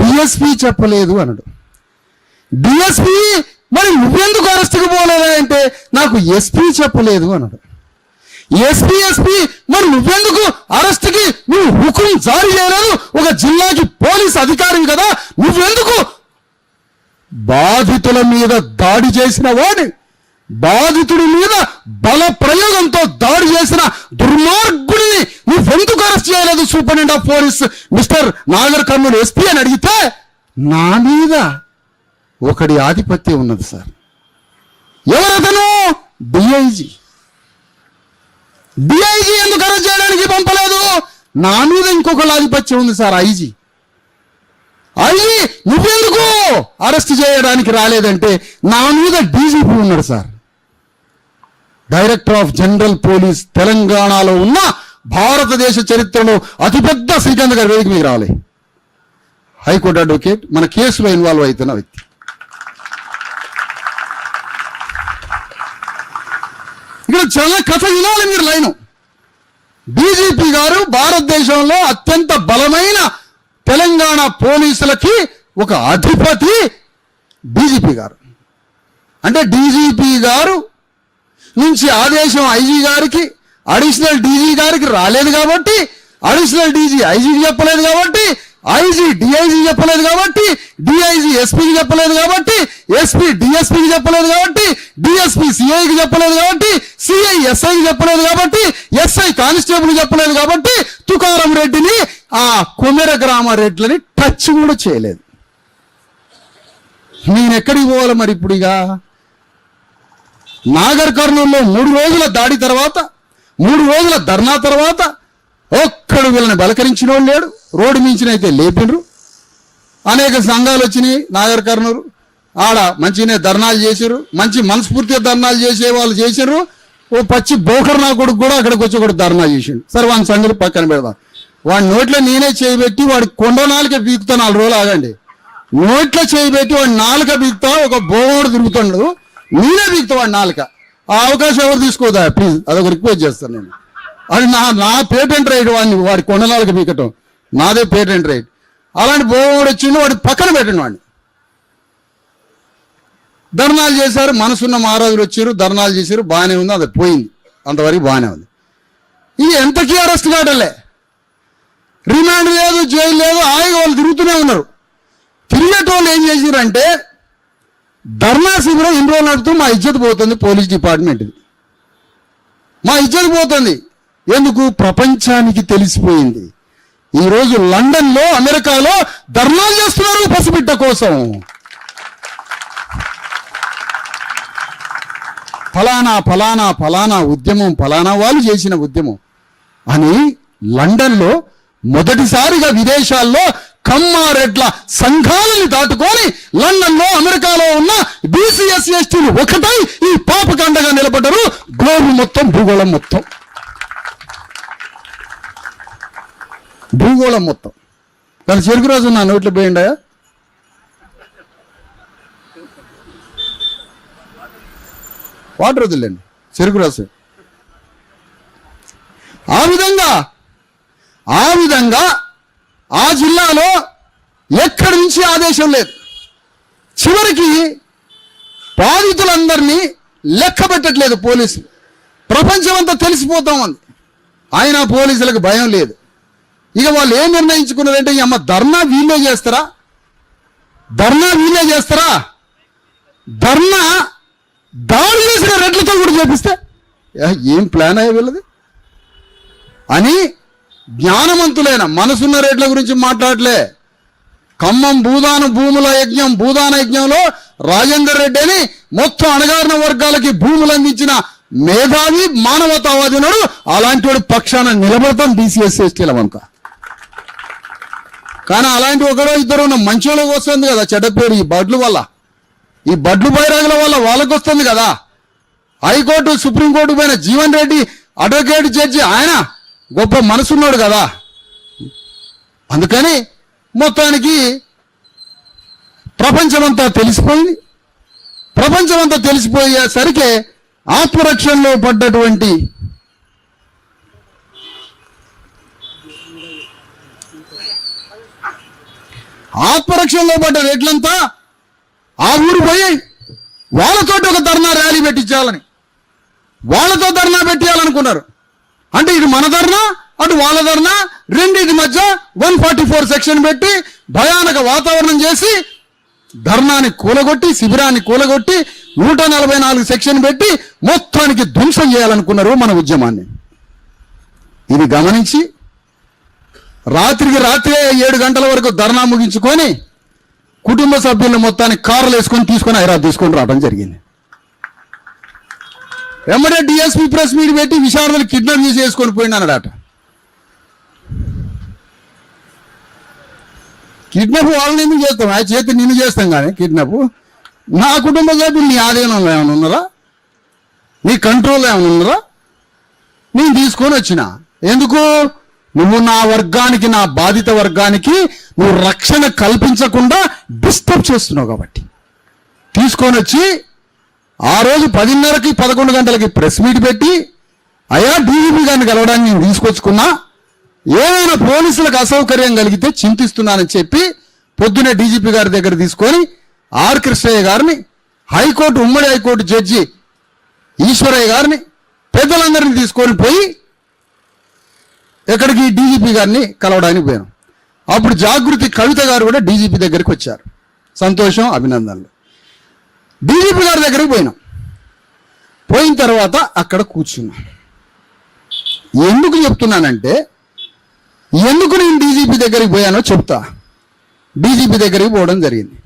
డిఎస్పీ చెప్పలేదు అన్నాడు. డిఎస్పీ మరి నువ్వెందుకు అరెస్ట్కి పోలేదా అంటే నాకు ఎస్పీ చెప్పలేదు అన్నాడు. ఎస్పీ మరి నువ్వెందుకు అరెస్ట్కి నువ్వు హుకుం జారీ చేయలేదు? ఒక జిల్లాకి పోలీస్ అధికారివి కదా, నువ్వెందుకు బాధితుల మీద దాడి చేసిన వాడి, బాధితుడి మీద బల ప్రయోగంతో దాడి చేసిన దుర్మార్గుడిని నువ్వెందుకు అరెస్ట్ చేయలేదు superintendent of police mister Nagar Kurnool SP అని అడిగితే, నా మీద ఒకడి ఆధిపత్యం ఉన్నది సార్. ఎవరతను? డిఐజీ ఎందుకు అరెస్ట్ చేయడానికి పంపలేదు? నా మీద ఇంకొకళ్ళ ఆధిపత్యం ఉంది సార్, ఐజీ నువ్వెందుకు అరెస్ట్ చేయడానికి రాలేదంటే, నా మీద డీజీపీ ఉన్నాడు sir, director of general police. తెలంగాణలో ఉన్న భారతదేశ చరిత్రలో అతిపెద్ద శ్రీకాంత్ గారి వేదిక మీద రావాలి. హైకోర్టు అడ్వకేట్, మన కేసులో ఇన్వాల్వ్ అవుతున్న వ్యక్తి. ఇక్కడ చాలా కథ వినాలి మీరు. లైను డీజీపీ గారు భారతదేశంలో అత్యంత బలమైన తెలంగాణ పోలీసులకి ఒక అధిపతి డీజీపీ గారు. అంటే డీజీపీ గారు నుంచి ఆదేశం ఐజీ గారికి, అడిషనల్ డీజీ గారికి రాలేదు కాబట్టి, అడిషనల్ డీజీ ఐజీకి చెప్పలేదు కాబట్టి, ఐజీ డిఐజీ చెప్పలేదు కాబట్టి, డిఐజీ ఎస్పీకి చెప్పలేదు కాబట్టి, ఎస్పీ డిఎస్పీకి చెప్పలేదు కాబట్టి, డిఎస్పీ సిఐకి చెప్పలేదు కాబట్టి, సిఐ ఎస్ఐకి చెప్పలేదు కాబట్టి, ఎస్ఐ కానిస్టేబుల్ చెప్పలేదు కాబట్టి, తుకారం రెడ్డిని ఆ కొమెర గ్రామారెడ్డిని టచ్ కూడా చేయలేదు. నేనెక్కడికి పోవాలి మరి ఇప్పుడు? ఇక నాగర్ కర్నూలులో 3 రోజుల దాడి తర్వాత, 3 రోజుల ధర్నా తర్వాత ఒక్కడు వీళ్ళని బలకరించిన వాళ్ళు లేడు. రోడ్డు మించినైతే లేపినరు. అనేక సంఘాలు వచ్చినాయి నాగర్ కర్నూలు. ఆడ మంచిగానే ధర్నాలు చేశారు, మంచి మనస్ఫూర్తిగా ధర్నాలు చేసే వాళ్ళు చేశారు. ఓ పచ్చి బోకర్ నా కొడుకు కూడా అక్కడికి వచ్చి కూడా ధర్నా చేసిండు. సరే వాని సంగతి పక్కన పెడదాం. వాడి నోట్లో నేనే చేయబెట్టి వాడి కొండ నాలుక బీకుతా, 4 రోజులు ఆగండి. నోట్లో చేయబెట్టి వాడి నాలుక బీకుతా, ఒక బోగోడు తిరుగుతుండదు, నేనే బీకుతా వాడి నాలుక. ఆ అవకాశం ఎవరు తీసుకోదా ప్లీజ్, అదొక రిక్వెస్ట్ చేస్తాను నేను. అది నా పేటెంట్ రైట్, వాడి కొండ నాలుక బీకటం నాదే పేటెంట్ రైట్. అలాంటి బోగోడు వచ్చిండు, వాడి పక్కన పెట్టండి వాడిని. ధర్నాలు చేశారు, మనసున్న మహారాజులు వచ్చారు, ధర్నాలు చేశారు, బాగానే ఉంది, అది పోయింది, అంతవరకు బాగానే ఉంది. ఇది ఎంతకీ అరెస్ట్ కావటలే, రిమాండ్ లేదు, జైలు లేదు, హాయిగా వాళ్ళు తిరుగుతూనే ఉన్నారు. తిరిగేటోళ్ళు ఏం చేశారంటే, ధర్నా శిబిరం ఇన్ని రోజులు నడుపుతూ మా ఇజ్జత్ పోతుంది, పోలీస్ డిపార్ట్మెంట్ మా ఇజ్జత్ పోతుంది. ఎందుకు? ప్రపంచానికి తెలిసిపోయింది. ఈరోజు లండన్లో, అమెరికాలో ధర్నాలు చేస్తున్నారు పసిబిడ్డ కోసం. ఫలానా ఫలానా ఫలానా ఉద్యమం, ఫలానా వాళ్ళు చేసిన ఉద్యమం అని లండన్లో మొదటిసారిగా విదేశాల్లో కమ్మారెడ్ల సంఘాలని దాటుకొని లండన్లో, అమెరికాలో ఉన్న బీసీఎస్ ఎస్టీలు ఒకటై ఈ పాపకాండగా నిలబడ్డారు. గ్లోబ్ మొత్తం, భూగోళం మొత్తం, భూగోళం మొత్తం. కానీ చెరుకు రోజు నా నోట్లో పోయిండా? వాటర్ వదిలేండి, చెరుకు రాసు. ఆ విధంగా ఆ జిల్లాలో ఎక్కడి నుంచి ఆదేశం లేదు. చివరికి బాధితులందరినీ లెక్క పెట్టట్లేదు పోలీసులు. ప్రపంచమంతా తెలిసిపోతామంది. అయినా పోలీసులకు భయం లేదు. ఇక వాళ్ళు ఏం నిర్ణయించుకున్నారంటే, అమ్మ ధర్నా వీళ్ళే చేస్తారా, ధర్నా దాడి చేసిన రెడ్లతో కూడా చేపిస్తే ఏం ప్లాన్ అయ్యే వీళ్ళది అని జ్ఞానవంతులైన మనసున్న రెడ్ల గురించి మాట్లాడలే. ఖమ్మం భూదాన యజ్ఞంలో రాజేందర్ రెడ్డి అని మొత్తం అణగారిన వర్గాలకి భూములు అందించిన మేధావి, మానవతావాది ఉన్నాడు. అలాంటి వాడు పక్షాన నిలబడతాం బీసీఎస్ ఎస్టీలమంతా. కానీ అలాంటి ఒకడో ఇద్దరు ఉన్న మంచోళ్ళకి వస్తుంది కదా చెడ్డ పేరు. ఈ బడ్లు వల్ల, ఈ బడ్లు బైరాగుల వల్ల వాళ్ళకి వస్తుంది కదా. హైకోర్టు, సుప్రీంకోర్టు పోయిన జీవన్ రెడ్డి అడ్వకేట్ జడ్జి, ఆయన గొప్ప మనసున్నాడు కదా. అందుకని మొత్తానికి ప్రపంచమంతా తెలిసిపోయేసరికి ఆత్మరక్షణలో పడ్డటువంటి రెడ్లంతా ఆ ఊరు పోయి వాళ్ళతో ఒక ధర్నా ర్యాలీ పెట్టించాలని, వాళ్ళతో ధర్నా పెట్టాలనుకున్నారు. అంటే ఇది మన ధర్నా అటు వాళ్ళ ధర్నా రెండింటి మధ్య 144 సెక్షన్ పెట్టి భయానక వాతావరణం చేసి ధర్నాన్ని కూలగొట్టి శిబిరాన్ని కూలగొట్టి 144 సెక్షన్ పెట్టి మొత్తానికి ధ్వంసం చేయాలనుకున్నారు మన ఉద్యమాన్ని. ఇది గమనించి రాత్రికి రాత్రే 7 గంటల వరకు ధర్నా ముగించుకొని కుటుంబ సభ్యులను మొత్తాన్ని కార్లు వేసుకొని తీసుకొని హైదరాబాద్ తీసుకొని రావడం జరిగింది. వెంబడే డిఎస్పీ ప్రెస్ మీట్ పెట్టి విశారదను కిడ్నాప్ చేసి వేసుకొని పోయినాడట. కిడ్నాప్ వాళ్ళని ఎందుకు చేస్తాం? ఆ చేతి నిన్ను చేస్తాం కానీ కిడ్నాప్ నా కుటుంబ సభ్యులు నీ ఆధీనంలో ఏమైనా ఉన్నారా? నీ కంట్రోల్లో ఏమైనా ఉన్నారా? నేను తీసుకొని వచ్చిన ఎందుకు? నువ్వు నా వర్గానికి, నా బాధిత వర్గానికి నువ్వు రక్షణ కల్పించకుండా డిస్టర్బ్ చేస్తున్నావు కాబట్టి తీసుకొని వచ్చి ఆ రోజు 10:30కి 11 గంటలకి ప్రెస్ మీట్ పెట్టి అయ్యా డీజీపీ గారిని కలవడానికి నేను తీసుకొచ్చుకున్నా, ఏమైనా పోలీసులకు అసౌకర్యం కలిగితే చింతిస్తున్నానని చెప్పి పొద్దునే డీజీపీ గారి దగ్గర తీసుకొని ఆర్ కృష్ణయ్య గారిని, హైకోర్టు ఉమ్మడి హైకోర్టు జడ్జి ఈశ్వరయ్య గారిని, పెద్దలందరినీ తీసుకొని పోయి ఎక్కడికి డీజీపీ గారిని కలవడానికి పోయాను. అప్పుడు జాగృతి కవిత గారు కూడా డీజీపీ దగ్గరికి వచ్చారు. సంతోషం, అభినందనలు. డీజీపీ గారి దగ్గరికి పోయినాం. పోయిన తర్వాత అక్కడ కూర్చున్నాం. ఎందుకు చెప్తున్నానంటే, ఎందుకు నేను డీజీపీ దగ్గరికి పోయానో చెప్తా. డీజీపీ దగ్గరికి పోవడం జరిగింది.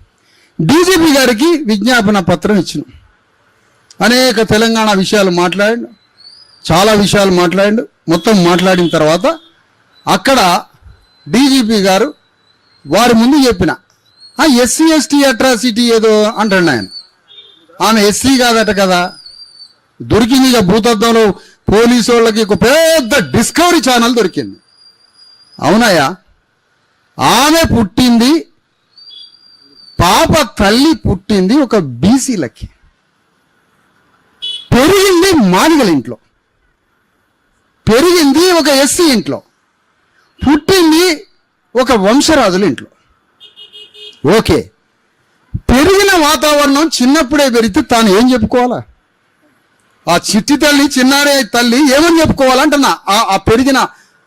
డీజీపీ గారికి విజ్ఞాపన పత్రం ఇచ్చినాం. అనేక తెలంగాణ విషయాలు మాట్లాడాడు, చాలా విషయాలు మాట్లాడాడు. మొత్తం మాట్లాడిన తర్వాత అక్కడ డీజీపీ గారు వారి ముందు చెప్పిన ఎస్సీ ఎస్టీ అట్రాసిటీ ఏదో అంటాడు ఆయన. ఆమె ఎస్సీ కాదట కదా. దొరికింది ఇక భూతత్వంలో పోలీసు వాళ్ళకి ఒక పెద్ద డిస్కవరీ ఛానల్ దొరికింది. అవునాయా? ఆమె పుట్టింది, పాప తల్లి పుట్టింది ఒక బీసీలకి, పెరిగింది మాదిగల ఇంట్లో, పెరిగింది ఒక ఎస్సీ ఇంట్లో, పుట్టింది ఒక వంశరాజుల ఇంట్లో. ఓకే, పెరిగిన వాతావరణం చిన్నప్పుడే పెరిగితే తాను ఏం చెప్పుకోవాలా? ఆ చిట్టి తల్లి, చిన్నారే తల్లి ఏమని చెప్పుకోవాలంటున్నా? ఆ పెరిగిన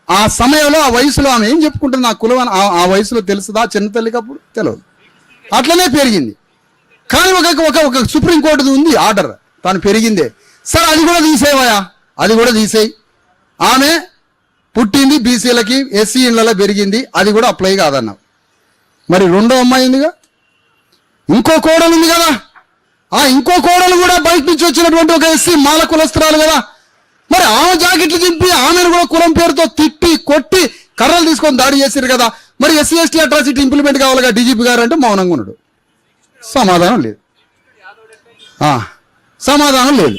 ఆ సమయంలో, ఆ వయసులో ఆమె ఏం చెప్పుకుంటుంది? నా కులం ఆ వయసులో తెలుస్తుందా? చిన్న తల్లికి అప్పుడు తెలియదు. అట్లనే పెరిగింది. కానీ ఒక సుప్రీంకోర్టు ఉంది ఆర్డర్, తాను పెరిగిందే. సరే అది కూడా తీసేవాయా, అది కూడా తీసేయి. ఆమె పుట్టింది బీసీలకి, ఎస్సీ ఇళ్లలో పెరిగింది, అది కూడా అప్లై కాదన్నావు. మరి రెండో అమ్మాయి ఉందిగా, ఇంకో కోడలు ఉంది కదా, ఆ ఇంకో కోడలు కూడా బయట నుంచి వచ్చినటువంటి ఒక ఎస్సీ మాల కులస్త్రాలు కదా. మరి ఆమె జాకెట్లు దింపి ఆమెను కూడా కులం పేరుతో తిట్టి కొట్టి కర్రలు తీసుకొని దాడి చేశారు కదా. మరి ఎస్సీ ఎస్టీ అట్రాసిటీ ఇంప్లిమెంట్ కావాలిగా డీజీపీ గారు అంటే మౌనంగా ఉన్నాడు. సమాధానం లేదు. సమాధానం లేదు.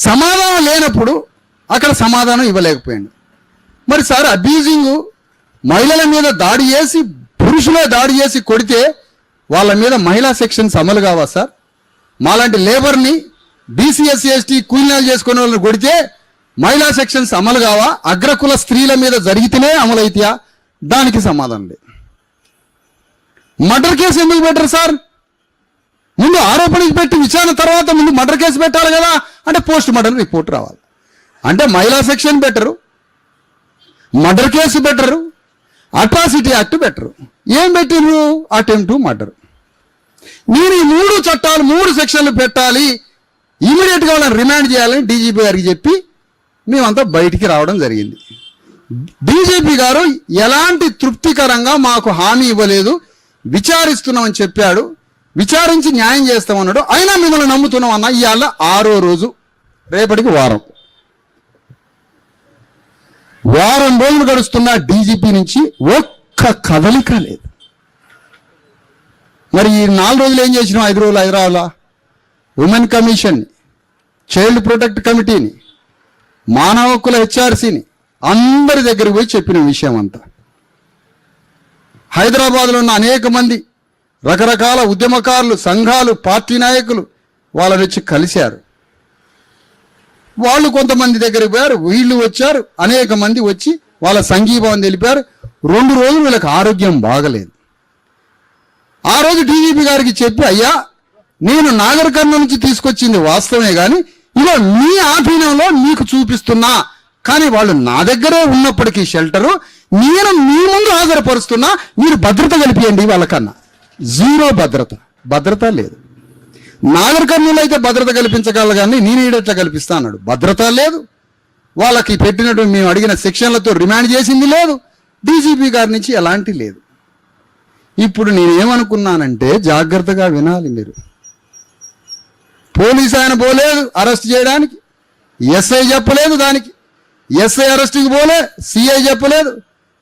సమాధానం లేనప్పుడు అక్కడ సమాధానం ఇవ్వలేకపోయాడు. మరి సార్, అబ్యూజింగ్, మహిళల మీద దాడి చేసి, పురుషులే దాడి చేసి కొడితే వాళ్ళ మీద మహిళా సెక్షన్స్ అమలు కావా సార్? మాలాంటి లేబర్ని, బీసీ ఎస్సీ ఎస్టీ కూలీనాలు చేసుకునే వాళ్ళని కొడితే మహిళా సెక్షన్స్ అమలు కావా? అగ్రకుల స్త్రీల మీద జరిగితేనే అమలు అవుతాయా? దానికి సమాధానం లేదు. మర్డర్ కేసు ఎందుకు పెట్టరు సార్? ముందు ఆరోపణకి పెట్టి విచారణ తర్వాత ముందు మర్డర్ కేసు పెట్టాలి కదా. అంటే పోస్ట్ మార్టం రిపోర్ట్ రావాలి. అంటే మహిళా section better, murder case better, atrocity act better. ఏం పెట్టిరు? Attempt murder. నేను ఈ 3 చట్టాలు 3 సెక్షన్లు పెట్టాలి, ఇమీడియట్గా వాళ్ళని రిమాండ్ చేయాలని డీజీపీ గారికి చెప్పి మేమంతా బయటికి రావడం జరిగింది. డీజీపీ గారు ఎలాంటి తృప్తికరంగా మాకు హామీ ఇవ్వలేదు, విచారిస్తున్నామని చెప్పాడు, విచారించి న్యాయం చేస్తామన్నాడు. అయినా మిమ్మల్ని నమ్ముతున్నాం అన్న. ఇవాళ 6వ రోజు, రేపటికి వారం రోజులు గడుస్తున్న డీజీపీ నుంచి ఒక్క కదలిక లేదు. మరి ఈ 4 రోజులు ఏం చేసినాం? 5 రోజులు హైదరాబాద్లో ఉమెన్ కమిషన్, చైల్డ్ ప్రొటెక్ట్ కమిటీని, మానవ హక్కుల హెచ్ఆర్సీని అందరి దగ్గరికి పోయి చెప్పిన విషయం అంతా. హైదరాబాద్లో ఉన్న అనేక మంది రకరకాల ఉద్యమకారులు, సంఘాలు, పార్టీ నాయకులు వాళ్ళని వచ్చి కలిశారు. వాళ్ళు కొంతమంది దగ్గరికి పోయారు, వీళ్ళు వచ్చారు, అనేక మంది వచ్చి వాళ్ళ సంఘీభావం తెలిపారు. 2 రోజులు వీళ్ళకి ఆరోగ్యం బాగలేదు. ఆ రోజు డీజీపీ గారికి చెప్పి, అయ్యా నేను నాగర్ కర్నూలు నుంచి తీసుకొచ్చింది వాస్తవమే, కానీ ఇదో మీ ఆధీనంలో మీకు చూపిస్తున్నా కానీ వాళ్ళు నా దగ్గరే ఉన్నప్పటికీ షెల్టరు నేను మీ ముందు హాజరుపరుస్తున్నా, మీరు భద్రత కల్పియండి వాళ్ళకన్నా. జీరో భద్రత లేదు. నాగర్ కర్నూలు అయితే భద్రత కల్పించగల కానీ నేను ఈడెట్లా కల్పిస్తా అన్నాడు. భద్రత లేదు. వాళ్ళకి పెట్టినటువంటి మేము అడిగిన సెక్షన్లతో రిమాండ్ చేసింది లేదు. డీజీపీ గారి నుంచి ఎలాంటి లేదు. ఇప్పుడు నేనేమనుకున్నానంటే, జాగ్రత్తగా వినాలి మీరు. పోలీసు ఆయన పోలేదు అరెస్ట్ చేయడానికి, ఎస్ఐ చెప్పలేదు దానికి, ఎస్ఐ అరెస్ట్కి పోలే, సిఐ చెప్పలేదు,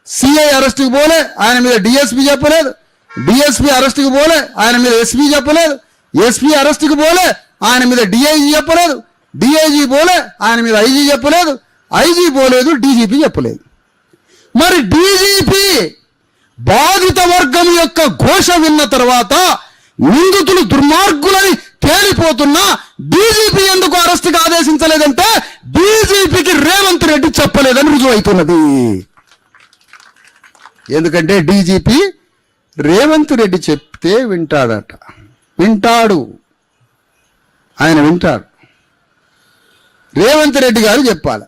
సిఐ అరెస్ట్కి పోలే, ఆయన మీద డిఎస్పీ చెప్పలేదు, డిఎస్పీ అరెస్ట్కి పోలే, ఆయన మీద ఎస్పీ చెప్పలేదు, ఎస్పీ అరెస్ట్కి పోలే, ఆయన మీద డిఐజీ చెప్పలేదు, డిఐజీ పోలే, ఆయన మీద ఐజీ చెప్పలేదు, ఐజీ పోలేదు, డీజీపీ చెప్పలేదు. మరి డీజీపీ బాధిత వర్గం యొక్క ఘోష విన్న తర్వాత నిందితులు దుర్మార్గులని తేలిపోతున్నా డీజీపీ ఎందుకు అరెస్ట్కి ఆదేశించలేదంటే, డీజీపీకి రేవంత్ రెడ్డి చెప్పలేదని రుజువు అవుతున్నది. ఎందుకంటే డీజీపీ రేవంత్ రెడ్డి చెప్తే వింటాడు. ఆయన వింటాడు. రేవంత్ రెడ్డి గారు చెప్పాలి.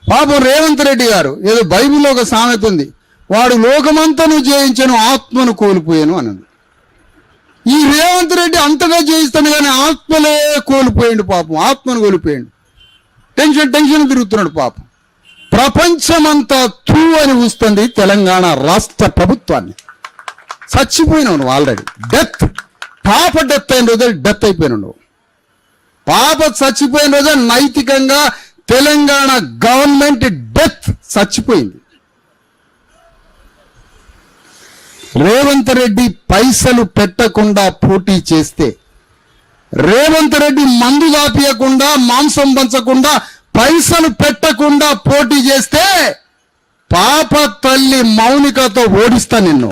పాపం రేవంత్ రెడ్డి గారు ఏదో బైబిల్లో ఒక సామెత ఉంది, వాడు లోకమంతను జయించను ఆత్మను కోల్పోయాను అన్నది. ఈ రేవంత్ రెడ్డి అంతగా జయిస్తాను కానీ ఆత్మలే కోల్పోయాడు. పాపం ఆత్మను కోల్పోయాడు. టెన్షన్ తిరుగుతున్నాడు పాపం. ప్రపంచమంతా తూ అని ఊస్తుంది తెలంగాణ రాష్ట్ర ప్రభుత్వాన్ని. చచ్చిపోయినావు నువ్వు ఆల్రెడీ. డెత్, పాప డెత్ అయిన రోజే డెత్ అయిపోయినావు నువ్వు. పాప చచ్చిపోయిన రోజే నైతికంగా తెలంగాణ గవర్నమెంట్ డెత్ చచ్చిపోయింది. రేవంత్ రెడ్డి పైసలు పెట్టకుండా పోటీ చేస్తే, రేవంత్ రెడ్డి మందు దాపియకుండా మాంసం పంచకుండా పైసలు పెట్టకుండా పోటీ చేస్తే పాప తల్లి మౌనికతో ఓడిస్తా నిన్ను.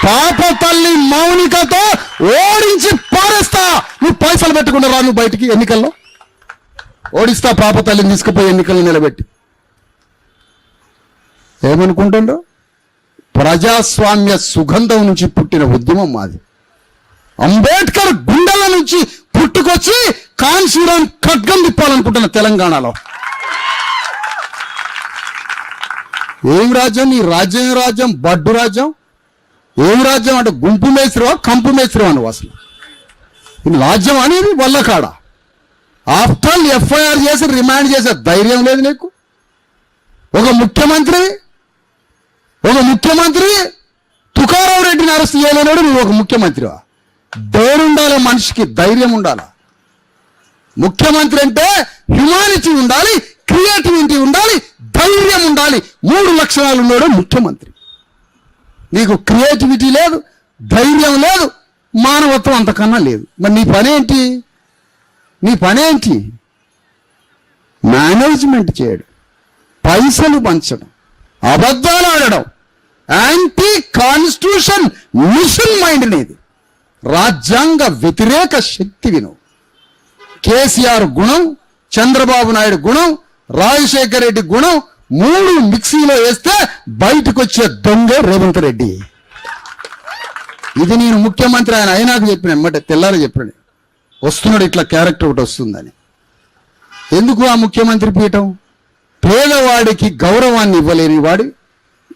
పాప తల్లి మౌనికతో ఓడించి పారేస్తా. నువ్వు పైసలు పెట్టకుండా రా నువ్వు బయటికి ఎన్నికల్లో. ఓడిస్తా పాప తల్లిని తీసుకుపోయి ఎన్నికల్లో నిలబెట్టి. ఏమనుకుంటుండో, ప్రజాస్వామ్య సుగంధం నుంచి పుట్టిన ఉద్యమం మాది. అంబేద్కర్ గుండెల నుంచి పుట్టుకొచ్చి కాన్సీరాం ఖడ్గం తిప్పాలనుకుంటున్న తెలంగాణలో. ఏం రాజ్యం నీ రాజ్యం? రాజ్యం బడ్డు రాజ్యం. ఏం రాజ్యం అంటే గుంపు మేస్త్రివా కంపు మేస్త్రివా నువ్వు? అసలు ఇది రాజ్యం అనేది వల్లకాడ. ఆఫ్టర్ ఆల్ ఎఫ్ఐఆర్ చేసి రిమాండ్ చేసే ధైర్యం లేదు నీకు. ఒక ముఖ్యమంత్రి తుకారావు రెడ్డిని అరెస్ట్ చేయలేనాడు. నువ్వు ఒక ముఖ్యమంత్రివా? ధైర్యం ఉండాలి మనిషికి, ధైర్యం ఉండాలి. ముఖ్యమంత్రి అంటే హ్యుమానిటీ ఉండాలి, క్రియేటివిటీ ఉండాలి, ధైర్యం ఉండాలి. 3 లక్షణాలు ఉన్నాడు ముఖ్యమంత్రి. నీకు క్రియేటివిటీ లేదు, ధైర్యం లేదు, మానవత్వం అంతకన్నా లేదు. మరి నీ పనేంటి? మేనేజ్మెంట్ చేయడం, పైసలు పంచడం, అబద్ధాలు ఆడడం, యాంటీ కాన్స్టిట్యూషన్ మిషన్ మైండ్ అనేది. రాజ్యాంగ వ్యతిరేక శక్తివి నువ్వు. కేసీఆర్ గుణం, చంద్రబాబు నాయుడు గుణం, రాజశేఖర్ రెడ్డి గుణం 3 మిక్సీలో వేస్తే బయటకు వచ్చే దొంగ రేవంత్ రెడ్డి. ఇది నేను ముఖ్యమంత్రి ఆయన అయినాక చెప్పిన ఎమ్మటే తెల్లారి చెప్పాడు, వస్తున్నాడు ఇట్లా క్యారెక్టర్ ఒకటి వస్తుందని. ఎందుకు ఆ ముఖ్యమంత్రి పీఠం? పేదవాడికి గౌరవాన్ని ఇవ్వలేని వాడు,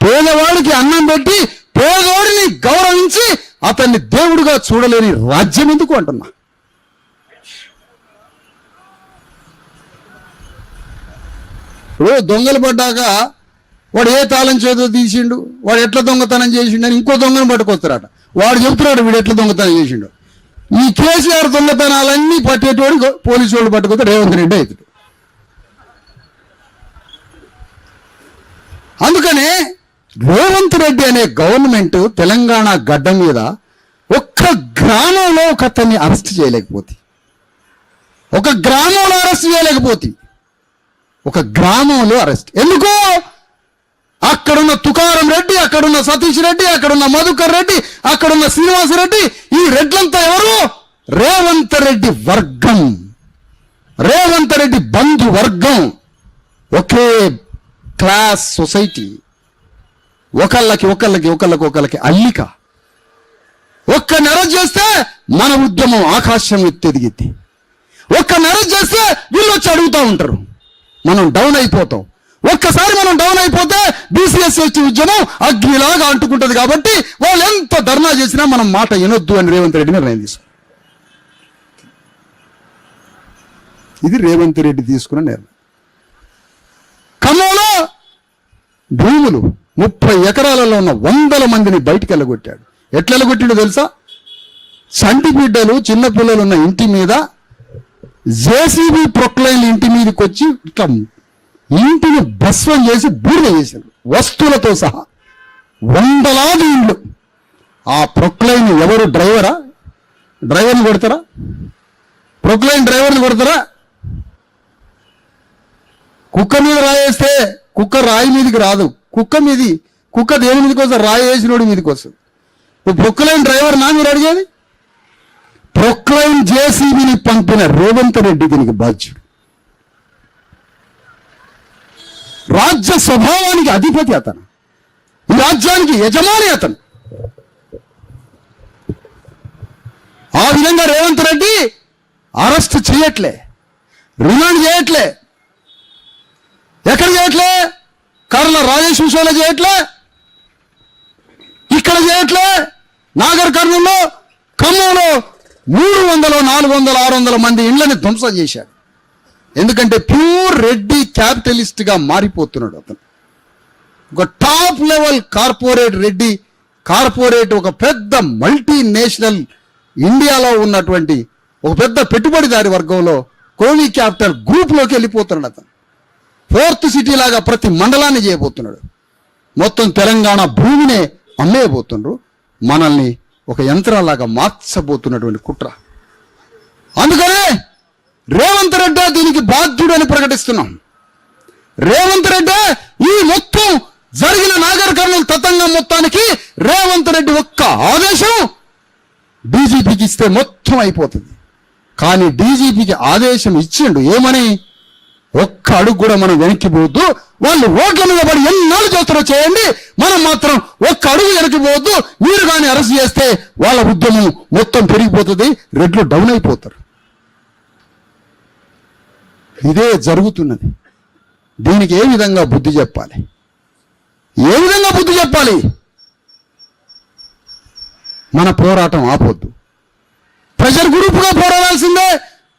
పేదవాడికి అన్నం పెట్టి పేదవాడిని గౌరవించి అతన్ని దేవుడుగా చూడలేని రాజ్యం ఎందుకు అంటున్నా. ఇప్పుడు దొంగలు పడ్డాక వాడు ఏ తాళం చేతో తీసిండు, వాడు ఎట్లా దొంగతనం చేసిండు అని ఇంకో దొంగను పట్టుకొస్తారట. వాడు చెప్తున్నాడు వీడు ఎట్లా దొంగతనం చేసిండు. ఈ కేసీఆర్ దొంగతనాలన్నీ పట్టేటోడు పోలీసు వాళ్ళు పట్టుకొస్తే రేవంత్ రెడ్డి అవుతాడు. అందుకనే రేవంత్ రెడ్డి అనే గవర్నమెంట్ తెలంగాణ గడ్డ మీద ఒక్క గ్రామంలో ఒక అతన్ని అరెస్ట్ చేయలేకపోతే, ఒక గ్రామంలో అరెస్ట్ ఎందుకో? అక్కడున్న తుకారం రెడ్డి, అక్కడున్న సతీష్ రెడ్డి, అక్కడున్న మధుకర్ రెడ్డి, అక్కడున్న శ్రీనివాస్ రెడ్డి, ఈ రెడ్లంతా ఎవరు? రేవంత్ రెడ్డి వర్గం, రేవంత్ రెడ్డి బంధు వర్గం. ఒకే క్లాస్ సొసైటీ. ఒకళ్ళకి అల్లిక. ఒక్క నెర చేస్తే మన ఉద్యమం ఆకాశం ఎత్తెదిగిద్ది. ఒక్క నెర చేస్తే వీళ్ళు వచ్చి అడుగుతూ ఉంటారు, మనం డౌన్ అయిపోతాం. ఒక్కసారి మనం డౌన్ అయిపోతే బీసీఎస్సీ ఉద్యమం అగ్నిలాగా అంటుకుంటుంది. కాబట్టి వాళ్ళు ఎంత ధర్నా చేసినా మనం మాట వినొద్దు అని రేవంత్ రెడ్డి నిర్ణయం తీసుకున్నారు. ఇది రేవంత్ రెడ్డి తీసుకున్న నిర్ణయం. ఖమ్మంలో భూములు 30 ఎకరాలలో ఉన్న 100 మందిని బయటికి వెళ్ళగొట్టాడు. ఎట్లా వెళ్ళగొట్టాడో తెలుసా? చంటి బిడ్డలు చిన్న పిల్లలు ఉన్న ఇంటి మీద జేసీబీ ప్రొక్లైన్ ఇంటి మీదకి వచ్చి ఇట్లా ఇంటిని భస్వం చేసి బూడిద చేశారు, వస్తువులతో సహా. 100లాది ఇండ్లు. ఆ ప్రొక్లైన్ ఎవరు? డ్రైవర్ని కొడతారా? ప్రొక్లైన్ డ్రైవర్ని కొడతారా? కుక్క మీద రాయేస్తే కుక్క రాయి మీదకి రాదు. కుక్క దేని మీదకి వస్తుంది? రాయి వేసినోడి మీదకి వస్తుంది. ఇప్పుడు ప్రొక్లైన్ డ్రైవర్ నా మీరు అడిగేది? ప్రొక్లైన్ జేసీబీని పంపిన రేవంత్ రెడ్డి దీనికి బాధ్యుడు. రాజ్య స్వభావానికి అధిపతి అతను, ఈ రాజ్యానికి యజమాని అతను. ఆ విధంగా రేవంత్ రెడ్డి అరెస్ట్ చేయట్లే, రిమాండ్ చేయట్లే. ఎక్కడ చేయట్లే? కర్ల రాజేష్ విషయంలో చేయట్లే, ఇక్కడ చేయట్లే. నాగర్ కర్నూల్లో, ఖమ్మంలో 300, 400, 600 మంది ఇండ్లని ధ్వంసం చేశాడు. ఎందుకంటే ప్యూర్ రెడ్డి క్యాపిటలిస్ట్ గా మారిపోతున్నాడు అతను. ఒక top level corporate Reddy corporate, ఒక పెద్ద మల్టీనేషనల్ ఇండియాలో ఉన్నటువంటి ఒక పెద్ద పెట్టుబడిదారి వర్గంలో కోనీ క్యాపిటల్ గ్రూప్లోకి వెళ్ళిపోతున్నాడు అతను. 4th సిటీ లాగా ప్రతి మండలాన్ని చేయబోతున్నాడు. మొత్తం తెలంగాణ భూమినే అమ్మేయబోతుండ్రు. మనల్ని ఒక యంత్రాలాగా మార్చబోతున్నటువంటి కుట్ర. అందుకనే రేవంత్ రెడ్డి దీనికి బాధ్యుడు అని ప్రకటిస్తున్నాం. రేవంత్ రెడ్డి ఈ మొత్తం జరిగిన నాగర్ కర్నూలు తతంగం మొత్తానికి రేవంత్ రెడ్డి ఒక్క ఆదేశం డీజీపీకి ఇస్తే మొత్తం అయిపోతుంది. కానీ డీజీపీకి ఆదేశం ఇచ్చిండు ఏమని? ఒక్క అడుగు కూడా మనం వెనక్కిపోవద్దు, వాళ్ళు ఓట్ల మీద పడి ఎన్నాళ్ళు చేస్తారో చేయండి, మనం మాత్రం ఒక్క అడుగు వెనక్కిపోవద్దు. మీరు కానీ అరెస్ట్ చేస్తే వాళ్ళ ఉద్యమం మొత్తం పెరిగిపోతుంది, రెడ్లు డౌన్ అయిపోతారు. ఇదే జరుగుతున్నది. దీనికి ఏ విధంగా బుద్ధి చెప్పాలి? ఏ విధంగా బుద్ధి చెప్పాలి? మన పోరాటం ఆపొద్దు. ప్రెషర్ గ్రూప్గా పోరాడాల్సిందే,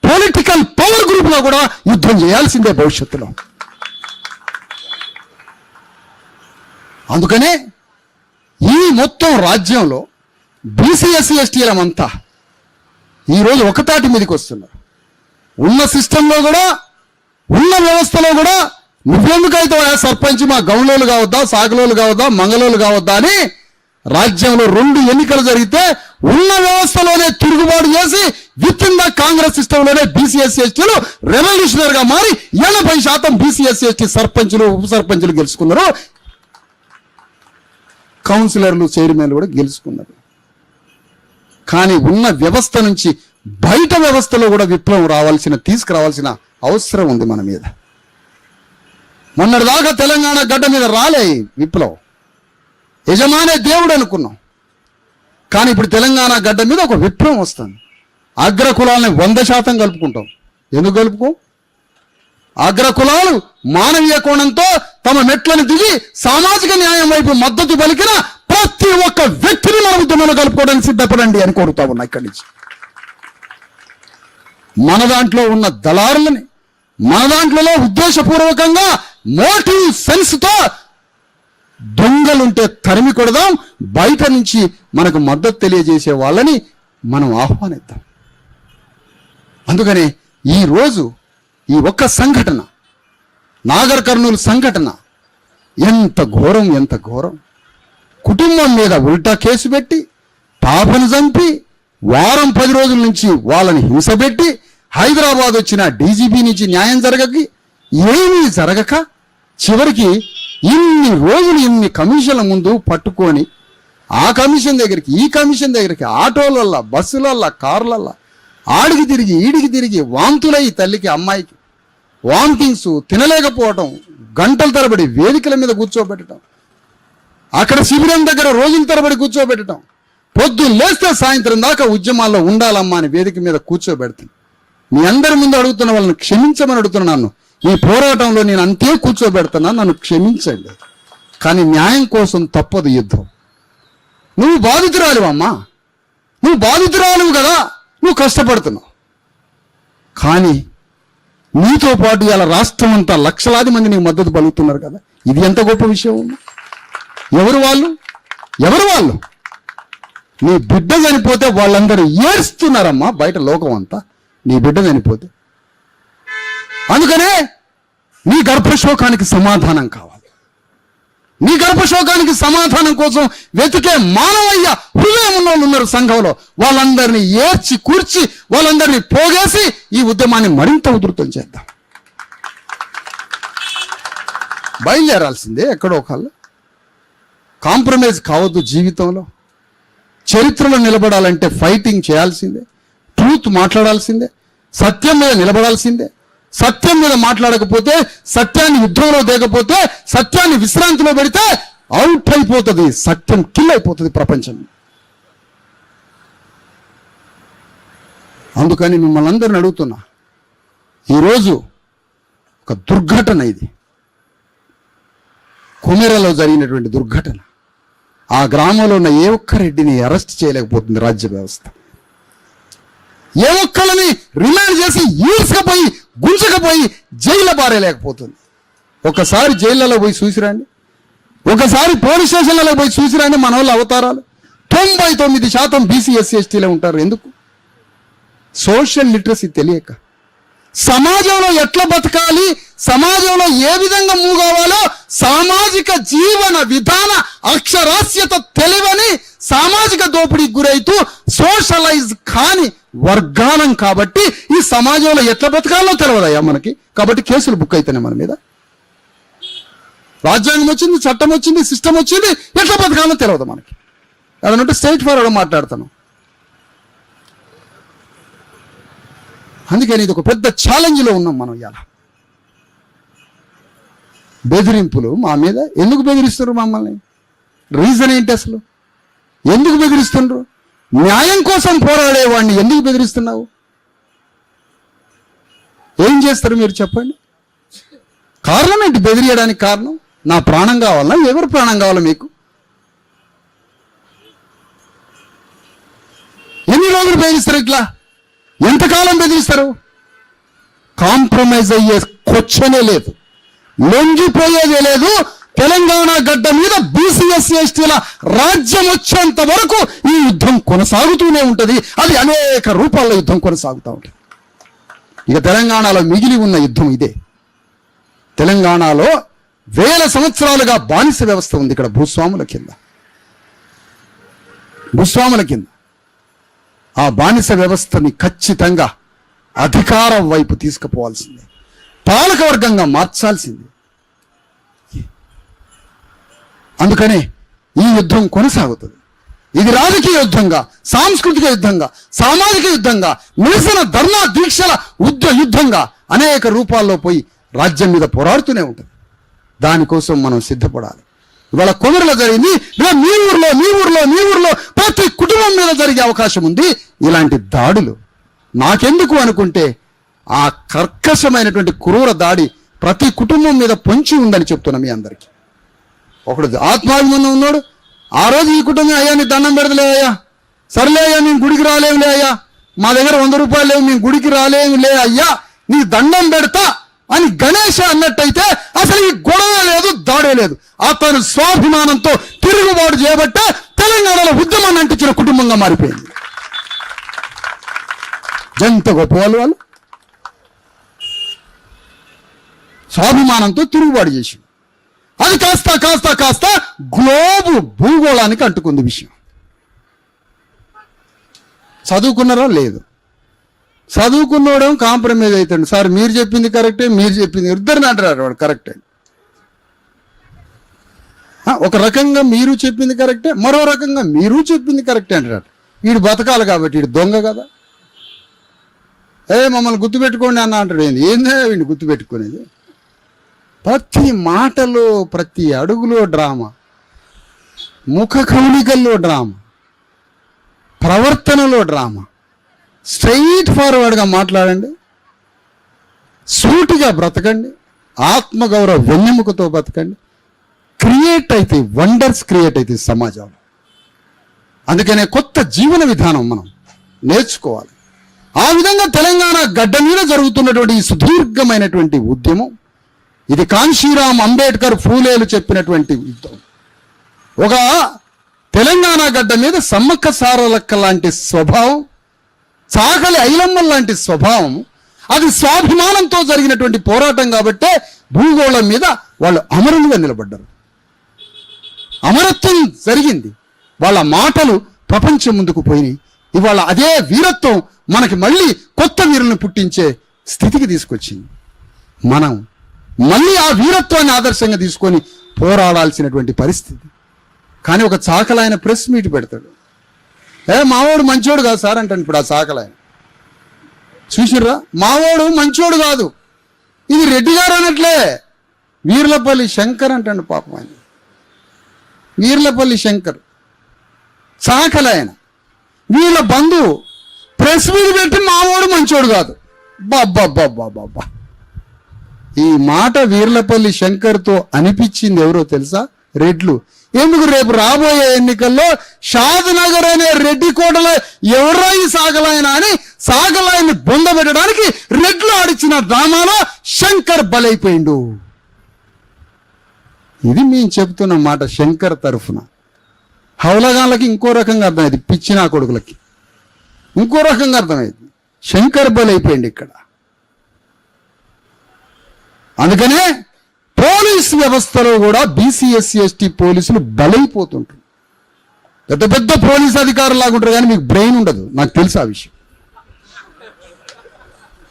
పొలిటికల్ పవర్ గ్రూప్గా కూడా యుద్ధం చేయాల్సిందే భవిష్యత్తులో. అందుకనే ఈ మొత్తం రాజ్యంలో బీసీఎస్సీ ఎస్టీలమంతా ఈరోజు ఒకతాటి మీదకి వస్తున్నారు. ఉన్న సిస్టంలో కూడా, ఉన్న వ్యవస్థలో కూడా నువ్వెందుకైతే సర్పంచ్ మా గౌలోలు కావద్దా, సాగలోలు కావద్దా, మంగళోలు కావద్దా అని రాజ్యంలో 2 ఎన్నికలు జరిగితే ఉన్న వ్యవస్థలోనే తిరుగుబాటు చేసి విత్ ఇన్ ద కాంగ్రెస్ సిస్టంలోనే బీసీఎస్సీ ఎస్టీలు రెవల్యూషనరీ గా మారి 80% బీసీఎస్సీ ఎస్టీ సర్పంచులు, ఉప సర్పంచులు గెలుచుకున్నారు. కౌన్సిలర్లు, చైర్మన్లు కూడా గెలుచుకున్నారు. కానీ ఉన్న వ్యవస్థ నుంచి బయట వ్యవస్థలో కూడా విప్లవం తీసుకురావాల్సిన అవసరం ఉంది మన మీద. మొన్నటిదాకా తెలంగాణ గడ్డ మీద రాలే విప్లవం, యజమానే దేవుడు అనుకున్నాం. కానీ ఇప్పుడు తెలంగాణ గడ్డ మీద ఒక విప్లవం వస్తుంది. అగ్రకులాలని 100% కలుపుకుంటాం. ఎందుకు కలుపుకో? అగ్రకులాలు మానవీయ కోణంతో తమ మెట్లను దిగి సామాజిక న్యాయం వైపు మద్దతు పలికిన ప్రతి ఒక్క వ్యక్తిని మన ఉద్యమంలో కలుపుకోవడానికి సిద్ధపడండి అని కోరుతా ఉన్నా. ఇక్కడి నుంచి మన దాంట్లో ఉన్న దళారులని, మన దాంట్లో ఉద్దేశపూర్వకంగా మోటివ్ సెన్స్తో దొంగలుంటే తరిమి కొడదాం. బయట నుంచి మనకు మద్దతు తెలియజేసే వాళ్ళని మనం ఆహ్వానిద్దాం. అందుకనే ఈరోజు ఈ ఒక్క సంఘటన, నాగర్ కర్నూలు సంఘటన ఎంత ఘోరం, ఎంత ఘోరం. కుటుంబం మీద ఉల్టా కేసు పెట్టి, పాపను చంపి, వారం 10 రోజుల నుంచి వాళ్ళని హింసపెట్టి, హైదరాబాద్ వచ్చిన డీజీపీ నుంచి న్యాయం ఏమీ జరగక చివరికి ఇన్ని రోజులు ఇన్ని కమిషన్ల ముందు పట్టుకొని ఆ కమిషన్ దగ్గరికి, ఈ కమిషన్ దగ్గరికి, ఆటోలల్లా, బస్సులల్లా, కార్లల్లా ఆడికి తిరిగి ఈడికి తిరిగి వాంతులై తల్లికి, అమ్మాయికి వామిటింగ్స్, తినలేకపోవటం, గంటల తరబడి వేదికల మీద కూర్చోబెట్టడం, అక్కడ శిబిరం దగ్గర రోజుల తరబడి కూర్చోబెట్టడం, పొద్దున్న లేస్తే సాయంత్రం దాకా ఉద్యమాల్లో ఉండాలమ్మా అని వేదిక మీద కూర్చోబెడతాను. మీ అందరి ముందు అడుగుతున్న వాళ్ళని క్షమించమని అడుగుతున్నాను. ఈ పోరాటంలో నేను అంతే కూర్చోబెడుతున్నా, నన్ను క్షమించండి. కానీ న్యాయం కోసం తప్పదు యుద్ధం. నువ్వు బాధితురాలివు అమ్మా, నువ్వు బాధితురాలివు కదా, నువ్వు కష్టపడుతున్నావు. కానీ నీతో పాటు ఇలా రాష్ట్రం అంతా లక్షలాది మంది నీకు మద్దతు పలుకుతున్నారు కదా, ఇది ఎంత గొప్ప విషయం. ఎవరు వాళ్ళు? నీ బిడ్డ చనిపోతే వాళ్ళందరూ ఏడుస్తున్నారమ్మా బయట లోకం అంతా, నీ బిడ్డ చనిపోతే. అందుకనే నీ గర్భశోకానికి సమాధానం కావాలి. నీ గర్భశోకానికి సమాధానం కోసం వెతికే మానవయ్య హృదయం ఉన్న వాళ్ళు ఉన్నారు సంఘంలో. వాళ్ళందరినీ ఏర్చి కూర్చి వాళ్ళందరినీ పోగేసి ఈ ఉద్యమాన్ని మరింత ఉధృతం చేద్దాం. బయలుదేరాల్సిందే. ఎక్కడో ఒకళ్ళు కాంప్రమైజ్ కావద్దు. జీవితంలో చరిత్రలో నిలబడాలంటే ఫైటింగ్ చేయాల్సిందే, ట్రూత్ మాట్లాడాల్సిందే, సత్యం మీద నిలబడాల్సిందే. సత్యం మీద మాట్లాడకపోతే, సత్యాన్ని యుద్ధంలో దిగకపోతే, సత్యాన్ని విశ్రాంతిలో పెడితే అవుట్ అయిపోతుంది, సత్యం కిల్ అయిపోతుంది ప్రపంచం. అందుకని మిమ్మల్ని అందరిని అడుగుతున్నా, ఈరోజు ఒక దుర్ఘటన, ఇది కొమెరలో జరిగినటువంటి దుర్ఘటన. ఆ గ్రామంలో ఉన్న ఏ ఒక్క రెడ్డిని అరెస్ట్ చేయలేకపోతుంది రాజ్య వ్యవస్థ. ఏ ఒక్కళ్ళని రిమాండ్ చేసి ఈడ్చకపోయి గుంజకపోయి జైల్లో పారేయలేకపోతుంది. ఒకసారి జైళ్ళలో పోయి చూసిరండి, ఒకసారి పోలీస్ స్టేషన్లలో పోయి చూసిరండి. మన వాళ్ళ అవతారాలు 99% బీసీ ఎస్సీ ఎస్టీలే ఉంటారు. ఎందుకు? సోషల్ లిటరసీ తెలియక, సమాజంలో ఎట్లా బతకాలి, సమాజంలో ఏ విధంగా మూవ్ కావాలో సామాజిక జీవన విధాన అక్షరాస్యత తెలివని సామాజిక దోపిడీకి గురైతూ సోషలైజ్ కాని వర్గాలం కాబట్టి ఈ సమాజంలో ఎట్లా బతకాలో తెలియదయ్యా మనకి. కాబట్టి కేసులు బుక్ అయితేనే మన మీద. రాజ్యాంగం వచ్చింది, చట్టం వచ్చింది, సిస్టమ్ వచ్చింది, ఎట్లా బతకాలో తెలియదు మనకి. అదనంటే స్ట్రైట్ ఫార్వర్డ్ మాట్లాడుతున్నాం. అందుకని ఇది ఒక పెద్ద ఛాలెంజ్లో ఉన్నాం మనం. ఇలా బెదిరింపులు మా మీద ఎందుకు బెదిరిస్తున్నారు మమ్మల్ని? రీజన్ ఏంటి అసలు? ఎందుకు బెదిరిస్తున్నారు? న్యాయం కోసం పోరాడేవాడిని ఎందుకు బెదిరిస్తున్నావు? ఏం చేస్తారు మీరు చెప్పండి? కారణం ఏంటి బెదిరియడానికి? కారణం నా ప్రాణం కావాలా? ఎవరు ప్రాణం కావాలా మీకు? ఎన్ని రోజులు బెదిరిస్తారు ఇట్లా? ఎంతకాలం బెదిరిస్తారు? కాంప్రమైజ్ అయ్యే క్వశ్చనే లేదు, లొంగిపోయేదే లేదు. తెలంగాణ గడ్డ మీద బీసీ ఎస్సీ ఎస్టీల రాజ్యం వచ్చేంత వరకు ఈ యుద్ధం కొనసాగుతూనే ఉంటుంది. అది అనేక రూపాల్లో యుద్ధం కొనసాగుతూ ఉంటుంది. ఇక తెలంగాణలో మిగిలి ఉన్న యుద్ధం ఇదే. తెలంగాణలో 1000 సంవత్సరాలుగా బానిస వ్యవస్థ ఉంది ఇక్కడ, భూస్వాముల కింద. ఆ బానిస వ్యవస్థని ఖచ్చితంగా అధికారం వైపు తీసుకుపోవాల్సిందే, పాలకవర్గంగా మార్చాల్సిందే. అందుకనే ఈ యుద్ధం కొనసాగుతుంది. ఇది రాజకీయ యుద్ధంగా, సాంస్కృతిక యుద్ధంగా, సామాజిక యుద్ధంగా, నిరసన ధర్నా దీక్షల యుద్ధంగా అనేక రూపాల్లో పోయి రాజ్యం మీద పోరాడుతూనే ఉంటుంది. దానికోసం మనం సిద్ధపడాలి. ఇవాళ కొమెరలో జరిగింది, మీ ఊర్లో ప్రతి కుటుంబం మీద జరిగే అవకాశం ఉంది. ఇలాంటి దాడులు నాకెందుకు అనుకుంటే ఆ కర్కశమైనటువంటి క్రూర దాడి ప్రతి కుటుంబం మీద పొంచి ఉందని చెప్తున్నా మీ అందరికీ. ఒకడు ఆత్మాభిమానం ఉన్నాడు, ఆ రోజు ఈ కుటుంబం, అయ్యా నీ దండం పెడతలే అయ్యా, సర్లే అయ్యా మేము గుడికి రాలేములే అయ్యా, మా దగ్గర 100 రూపాయలు లేవు, మేము గుడికి రాలేములే అయ్యా, నీ దండం పెడతా అని గణేష అన్నట్టయితే అసలు ఈ గొడవ లేదు, దాడే లేదు. అతను స్వాభిమానంతో తిరుగుబాటు చేయబట్టే తెలంగాణలో ఉద్యమాన్ని అంటించిన కుటుంబంగా మారిపోయింది. ఎంత గొప్ప వాళ్ళు స్వాభిమానంతో తిరుగుబాటు చేసి అది కాస్త గ్లోబు భూగోళానికి అంటుకుంది విషయం. చదువుకున్నారో లేదు, చదువుకున్నోడేమో కాంప్రమైజ్ అవుతాడు. సార్ మీరు చెప్పింది కరెక్టే, మీరు చెప్పింది, ఇద్దరిని అంటారు వాడు కరెక్టే. ఒక రకంగా మీరు చెప్పింది కరెక్టే, మరో రకంగా మీరు చెప్పింది కరెక్టే అంటాడు. వీడు బతకాలి కాబట్టి వీడు దొంగ కదా. మమ్మల్ని గుర్తుపెట్టుకోండి అన్న అంటాడు. ఏందే వీడిని గుర్తుపెట్టుకునేది? ప్రతి మాటలో, ప్రతి అడుగులో డ్రామా, ముఖ కవళికల్లో డ్రామా, ప్రవర్తనలో డ్రామా. స్ట్రైట్ ఫార్వర్డ్గా మాట్లాడండి, సూటిగా బ్రతకండి, ఆత్మగౌరవ వెన్నెముకతో బ్రతకండి. క్రియేట్ అయితే వండర్స్ క్రియేట్ అయితే సమాజంలో. అందుకనే కొత్త జీవన విధానం మనం నేర్చుకోవాలి. ఆ విధంగా తెలంగాణ గడ్డ మీద జరుగుతున్నటువంటి ఈ సుదీర్ఘమైనటువంటి ఉద్యమం, ఇది కాన్షీరామ్ అంబేద్కర్ ఫూలేలు చెప్పినటువంటి యుద్ధం. ఒక తెలంగాణ గడ్డ మీద సమ్మక్క సారలక్క లాంటి స్వభావం, చాకలి ఐలమ్మల లాంటి స్వభావం, అది స్వాభిమానంతో జరిగినటువంటి పోరాటం కాబట్టే భూగోళం మీద వాళ్ళు అమరులుగా నిలబడ్డారు. అమరత్వం జరిగింది, వాళ్ళ మాటలు ప్రపంచం ముందుకు పోయినాయి. ఇవాళ అదే వీరత్వం మనకి మళ్ళీ కొత్త వీరులను పుట్టించే స్థితికి తీసుకొచ్చింది. మనం మళ్ళీ ఆ వీరత్వాన్ని ఆదర్శంగా తీసుకొని పోరాడాల్సినటువంటి పరిస్థితి. కానీ ఒక చాకలాయన ప్రెస్ మీట్ పెడతాడు, మావోడు మంచోడు కాదు సార్ అంటాను. ఇప్పుడు ఆ చాకలాయన చూసిర్రా, మావోడు మంచోడు కాదు, ఇది రెడ్డి గారు అనట్లే, వీర్లపల్లి శంకర్ అంటాడు. పాపం ఆయన వీర్లపల్లి శంకర్ చాకలాయన, వీళ్ళ బంధువు ప్రెస్ మీట్ పెట్టి మావోడు మంచోడు కాదు. బాబ్బా, ఈ మాట వీర్లపల్లి శంకర్తో అనిపించింది ఎవరో తెలుసా? రెడ్లు. ఎందుకు? రేపు రాబోయే ఎన్నికల్లో షాద్నగర్ అనే రెడ్డి కోటలో ఎవరో ఈ సాగలాయన అని సాగలాయన్ని బొందబెట్టడానికి రెడ్లు ఆడిచిన డ్రామాలో శంకర్ బలైపోయిండు. ఇది మేము చెప్తున్న మాట శంకర్ తరఫున. హౌలగాళ్ళకి ఇంకో రకంగా అర్థమైంది, పిచ్చినా కొడుకులకి ఇంకో రకంగా అర్థమైంది. శంకర్ బలైపోయింది ఇక్కడ. అందుకనే పోలీసు వ్యవస్థలో కూడా బీసీ ఎస్సీ ఎస్టీ పోలీసులు బలైపోతుంటారు. పెద్ద పెద్ద పోలీసు అధికారులు లాగుంటారు, కానీ మీకు బ్రెయిన్ ఉండదు. నాకు తెలుసు ఆ విషయం.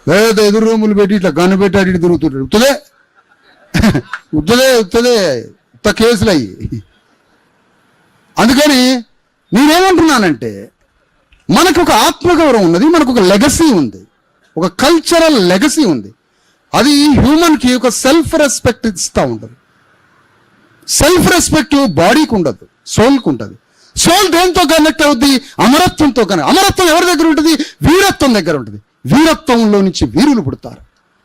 లేదా ఎదురు రూములు పెట్టి ఇట్లా గన్ను పెట్టి అటు తిరుగుతుంటారు. ఉత్త కేసులు అయ్యి. అందుకని నేనేమంటున్నానంటే, మనకు ఒక ఆత్మగౌరవం ఉన్నది, మనకు ఒక లెగసీ ఉంది, ఒక కల్చరల్ లెగసీ ఉంది. అది హ్యూమన్కి ఒక సెల్ఫ్ రెస్పెక్ట్ ఇస్తూ ఉంటుంది. సెల్ఫ్ రెస్పెక్ట్ బాడీకి ఉండదు, సోల్కి ఉంటుంది. సోల్ దేంతో కనెక్ట్ అవుద్ది? అమరత్వంతో కనెక్ట్. అమరత్వం ఎవరి దగ్గర ఉంటుంది? వీరత్వం దగ్గర ఉంటుంది. వీరత్వంలో నుంచి వీరులు పుడతారు.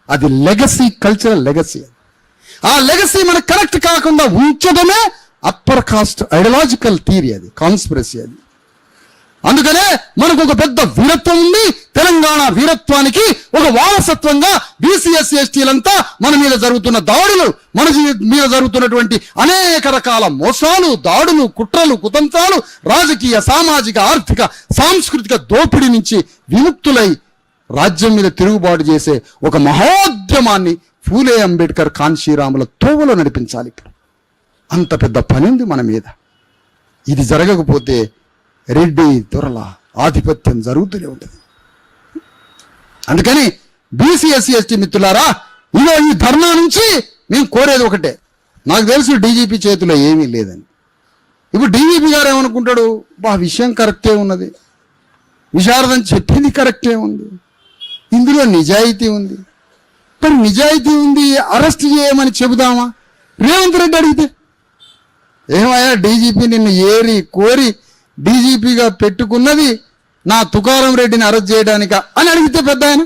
అది లెగసీ, కల్చరల్ లెగసీ. ఆ లెగసీ మనకు కనెక్ట్ కాకుండా ఉంచడమే అప్పర్ కాస్ట్ ఐడియాలజికల్ థియరీ, అది కాన్స్పిరసీ. అది అందుకనే మనకు ఒక పెద్ద వీరత్వం ఉంది. తెలంగాణ వీరత్వానికి ఒక వారసత్వంగా బీసీ ఎస్సీ ఎస్టీలంతా మన మీద జరుగుతున్న దాడులు, మన మీద జరుగుతున్నటువంటి అనేక రకాల మోసాలు, దాడులు, కుట్రలు, కుతంత్రాలు, రాజకీయ, సామాజిక, ఆర్థిక, సాంస్కృతిక దోపిడీ నుంచి విముక్తులై రాజ్యం మీద తిరుగుబాటు చేసే ఒక మహోద్యమాన్ని ఫూలే అంబేద్కర్ కాన్షీరాముల తోవలో నడిపించాలి. ఇప్పుడు అంత పెద్ద పని ఉంది మన మీద. ఇది జరగకపోతే రెడ్డి దొరల ఆధిపత్యం జరుగుతూనే ఉంటుంది. అందుకని బీసీ ఎస్సీ ఎస్టీ మిత్రులారా, ఇదో ఈ ధర్నా నుంచి మేము కోరేది ఒకటే. నాకు తెలుసు డీజీపీ చేతిలో ఏమీ లేదని. ఇప్పుడు డీజీపీ గారు ఏమనుకుంటాడు? విషయం కరెక్టే ఉన్నది, విశారదం చెప్పింది కరెక్టే ఉంది, ఇందులో నిజాయితీ ఉంది. మరి నిజాయితీ ఉంది, అరెస్ట్ చేయమని చెబుదామా? రేవంత్ రెడ్డి అడిగితే, ఏమయ్యా డీజీపీ నిన్ను ఏరి కోరి డీజీపీగా పెట్టుకున్నది నా తుకారం రెడ్డిని అరెస్ట్ చేయడానిక అని అడిగితే, పెద్ద ఆయన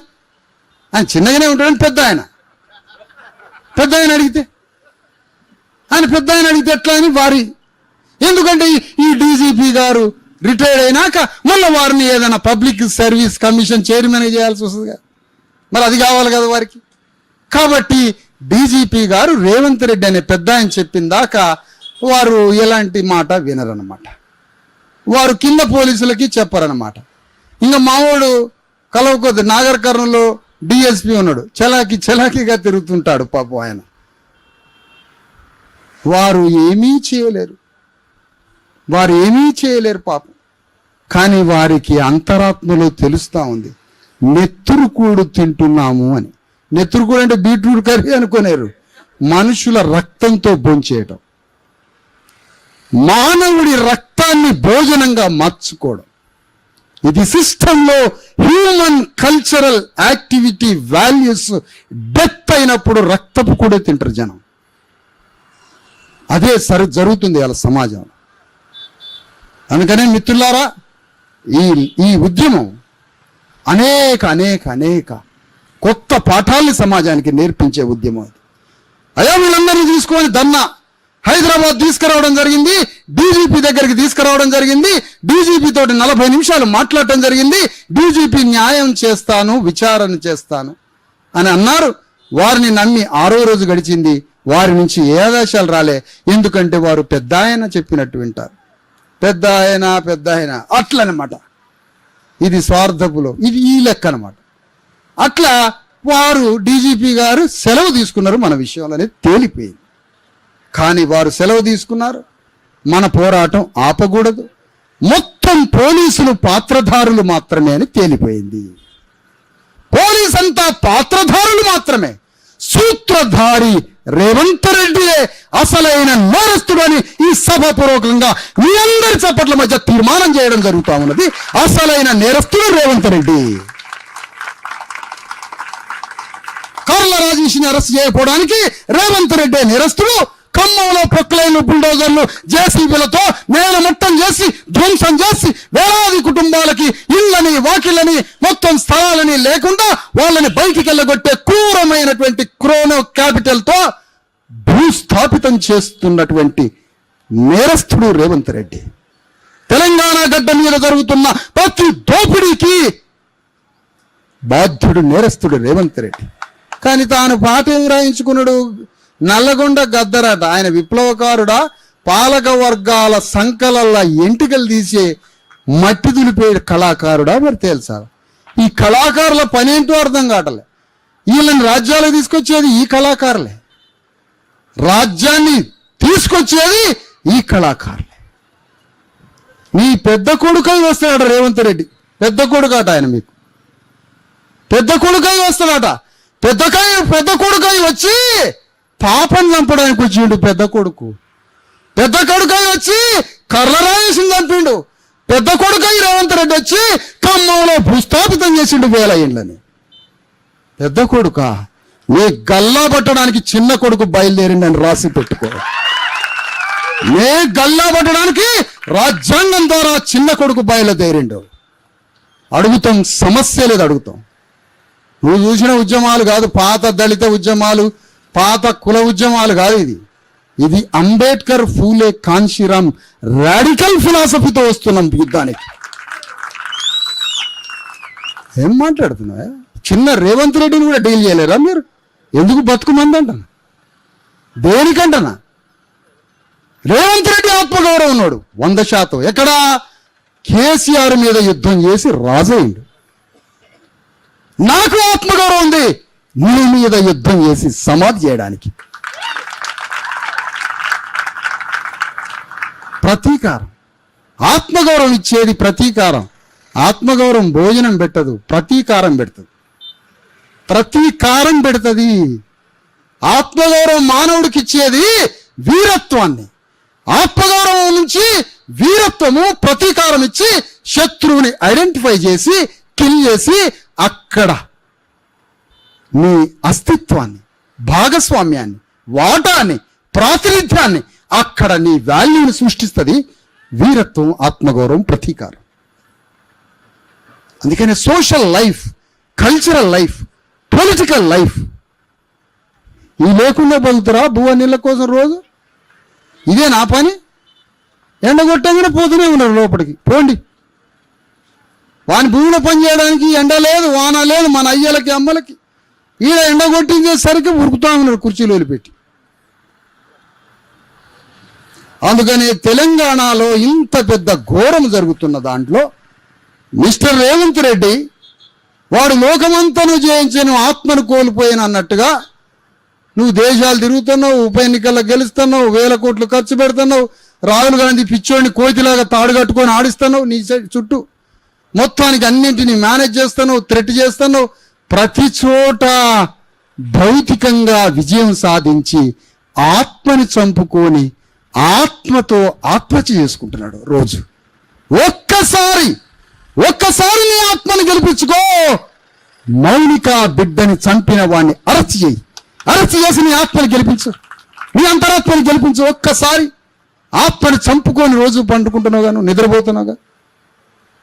చిన్నగానే ఉంటాడని పెద్ద ఆయన అడిగితే, ఎట్లా అని వారి. ఎందుకంటే ఈ డీజీపీ గారు రిటైర్డ్ అయినాక మళ్ళీ వారిని ఏదైనా పబ్లిక్ సర్వీస్ కమిషన్ చైర్మన్ చేయాల్సి వస్తుంది. మరి అది కావాలి కదా వారికి. కాబట్టి డీజీపీ గారు రేవంత్ రెడ్డి అనే పెద్ద ఆయన చెప్పిందాకా వారు ఎలాంటి మాట వినరన్నమాట. వారు కింద పోలీసులకి చెప్పారన్నమాట. ఇంకా మావోడు కలవకొద్ది నాగర్ కర్నూలులో డిఎస్పీ ఉన్నాడు, చలాకీగా తిరుగుతుంటాడు పాపం ఆయన. వారు ఏమీ చేయలేరు పాపం. కానీ వారికి అంతరాత్మలో తెలుస్తూ ఉంది, నెత్తురుకూడు తింటున్నాము అని. నెత్తురుకూడు అంటే బీట్రూట్ కర్రీ అనుకునేరు, మనుషుల రక్తంతో భోంచేయటం, మానవుడి రక్తాన్ని భోజనంగా మార్చుకోవడం. ఇది సిస్టంలో human cultural activity values death అయినప్పుడు రక్తపు కూడా తింటారు జనం. అదే జరుగుతుంది వాళ్ళ సమాజంలో. అందుకనే మిత్రులారా, ఈ ఉద్యమం అనేక కొత్త పాఠాల్ని సమాజానికి నేర్పించే ఉద్యమం అది. అయ్యా వీళ్ళందరినీ తీసుకొని దన్నా హైదరాబాద్ తీసుకురావడం జరిగింది, డీజీపీ దగ్గరికి తీసుకురావడం జరిగింది, డీజీపీ తోటి 40 నిమిషాలు మాట్లాడటం జరిగింది. డీజీపీ న్యాయం చేస్తాను, విచారణ చేస్తాను అని అన్నారు. వారిని నమ్మి 6వ రోజు గడిచింది. వారి నుంచి ఏ ఆదేశాలు రాలే. ఎందుకంటే వారు పెద్ద ఆయన చెప్పినట్టు వింటారు. పెద్ద ఆయన అట్లనమాట. ఇది స్వార్థపులో, ఇది ఈ లెక్క అనమాట. అట్లా వారు డీజీపీ గారు సెలవు తీసుకున్నారు మన విషయంలో అనేది తేలిపోయింది. కానీ వారు సెలవు తీసుకున్నారు, మన పోరాటం ఆపకూడదు, మొత్తం పోలీసులు పాత్రధారులు మాత్రమే అని తేలిపోయింది. పోలీస్ అంతా పాత్రధారులు మాత్రమే. సూత్రధారి రేవంత్ రెడ్డియే అసలైన నేరస్తుడు అని ఈ సభాపూర్వకంగా మీ అందరి చప్పట్ల మధ్య తీర్మానం చేయడం జరుగుతా ఉన్నది. అసలైన నేరస్తుడు రేవంత్ రెడ్డి. కర్ల రాజేష్ని అరెస్ట్ చేయకపోవడానికి రేవంత్ రెడ్డి నేరస్తుడు. ఖమ్మంలో ప్రొక్లైన్లు, బుల్డోజర్లు, జేసీబీలతో నేలమట్టం చేసి ధ్వంసం చేసి వేలాది కుటుంబాలకి ఇళ్ళని, వాకిళ్ళని, మొత్తం స్థలాలని లేకుండా వాళ్ళని బయటికి వెళ్ళగొట్టే క్రూరమైనటువంటి క్రోనో క్యాపిటల్తో భూస్థాపితం చేస్తున్నటువంటి నేరస్తుడు రేవంత్ రెడ్డి. తెలంగాణ గడ్డ మీద జరుగుతున్న ప్రతి దోపిడీకి బాధ్యుడు నేరస్తుడు రేవంత్ రెడ్డి. కానీ తాను పాట ఏం రాయించుకున్నాడు? నల్లగొండ గద్దరట. ఆయన విప్లవకారుడా, పాలక వర్గాల సంకలల్లా ఎంటికలు తీసే మట్టి దులిపే కళాకారుడా? మరి తెలుసా? ఈ కళాకారుల పనేంటో అర్థం కావట్లే. వీళ్ళని రాజ్యాలకు తీసుకొచ్చేది ఈ కళాకారులే, రాజ్యాన్ని తీసుకొచ్చేది ఈ కళాకారులే. నీ పెద్ద కొడుకై వస్తాడట రేవంత్ రెడ్డి. పెద్ద కొడుకట ఆయన, మీకు పెద్ద కొడుకై వస్తాడట. పెద్ద కొడుకై వచ్చి పాపం చంపడానికి వచ్చిండు పెద్ద కొడుకు. పెద్ద కొడుకై వచ్చి కర్లరాయేసిని చంపిండు. పెద్ద కొడుకై రేవంత్ రెడ్డి వచ్చి ఖమ్మంలో భూస్థాపితం చేసిండు 1000 ఏళ్ళని. పెద్ద కొడుక నీ గల్లా పట్టడానికి చిన్న కొడుకు బయలుదేరిండి అని రాసి పెట్టుకో. నే గల్లా పట్టడానికి రాజ్యాంగం ద్వారా చిన్న కొడుకు బయలుదేరిండు. అడుగుతాం, సమస్య లేదు అడుగుతాం. నువ్వు చూసిన ఉద్యమాలు కాదు, పాత దళిత ఉద్యమాలు, పాత కుల ఉద్యమాలు కాదు. ఇది అంబేద్కర్, ఫూలే, కాన్షీరామ్ రాడికల్ ఫిలాసఫీతో వస్తున్నాం యుద్ధానికి. ఏం మాట్లాడుతున్నావా? చిన్న రేవంత్ రెడ్డిని కూడా డీల్ చేయలేరా మీరు? ఎందుకు బతుకుమంది అంటనా? దేనికంటనా? రేవంత్ రెడ్డి ఆత్మగౌరవం ఉన్నాడు 100%. ఎక్కడా? కేసీఆర్ మీద యుద్ధం చేసి రాజయ్యిండు. నాకు ఆత్మగౌరవం ఉంది నీ మీద యుద్ధం చేసి సమాధి చేయడానికి. ప్రతీకారం, ఆత్మగౌరవం ఇచ్చేది ప్రతీకారం. ఆత్మగౌరవం భోజనం పెట్టదు, ప్రతీకారం పెడుతుంది. ప్రతీకారం పెడుతుంది. ఆత్మగౌరవం మానవుడికి ఇచ్చేది వీరత్వాన్ని. ఆత్మగౌరవం నుంచి వీరత్వము, ప్రతీకారం ఇచ్చి శత్రువుని ఐడెంటిఫై చేసి కిల్ చేసి అక్కడ నీ అస్తిత్వాన్ని, భాగస్వామ్యాన్ని, వాటాన్ని, ప్రాతినిధ్యాన్ని, అక్కడ నీ వాల్యూని సృష్టిస్తుంది వీరత్వం, ఆత్మగౌరవం, ప్రతీకారం. అందుకని social life, cultural life, political life ఈ లేకుండా బతుకుతారా? భూవ నీళ్ళ కోసం రోజు ఇదే నా పని. ఎండగొట్టగానే పోతూనే ఉన్నారు లోపలికి. పోండి, వాని భూమిలో పని చేయడానికి ఎండ లేదు, వాన లేదు. మన అయ్యలకి, అమ్మలకి ఈడ ఎండగొట్టించేసరికి ఉరుకుతా ఉన్నారు కుర్చీలు వదిలిపెట్టి. అందుకని తెలంగాణలో ఇంత పెద్ద ఘోరం జరుగుతున్న దాంట్లో మిస్టర్ రేవంత్ రెడ్డి వాడు లోకమంతను జయించను ఆత్మను కోల్పోయాను అన్నట్టుగా నువ్వు దేశాలు తిరుగుతున్నావు, ఉప ఎన్నికల్లో గెలుస్తున్నావు, 1000 కోట్లు ఖర్చు పెడుతున్నావు, రాహుల్ గాంధీ పిచ్చోడిని కోతిలాగా తాడు కట్టుకొని ఆడిస్తున్నావు నీ చుట్టూ. మొత్తానికి అన్నింటినీ మేనేజ్ చేస్తున్నావు, థ్రెట్ చేస్తున్నావు. ప్రతి చోట భౌతికంగా విజయం సాధించి ఆత్మని చంపుకొని ఆత్మతో ఆత్మహత్య చేసుకుంటున్నాడు రోజు. ఒక్కసారి నీ ఆత్మని గెలిపించుకో. మౌనిక బిడ్డని చంపిన వాడిని అరెస్ట్ చేయి. అరెస్ట్ చేసి నీ ఆత్మని గెలిపించు, నీ అంతరాత్మని గెలిపించు. ఒక్కసారి ఆత్మని చంపుకొని రోజు పండుకుంటున్నావుగా, నువ్వు నిద్రపోతున్నావుగా.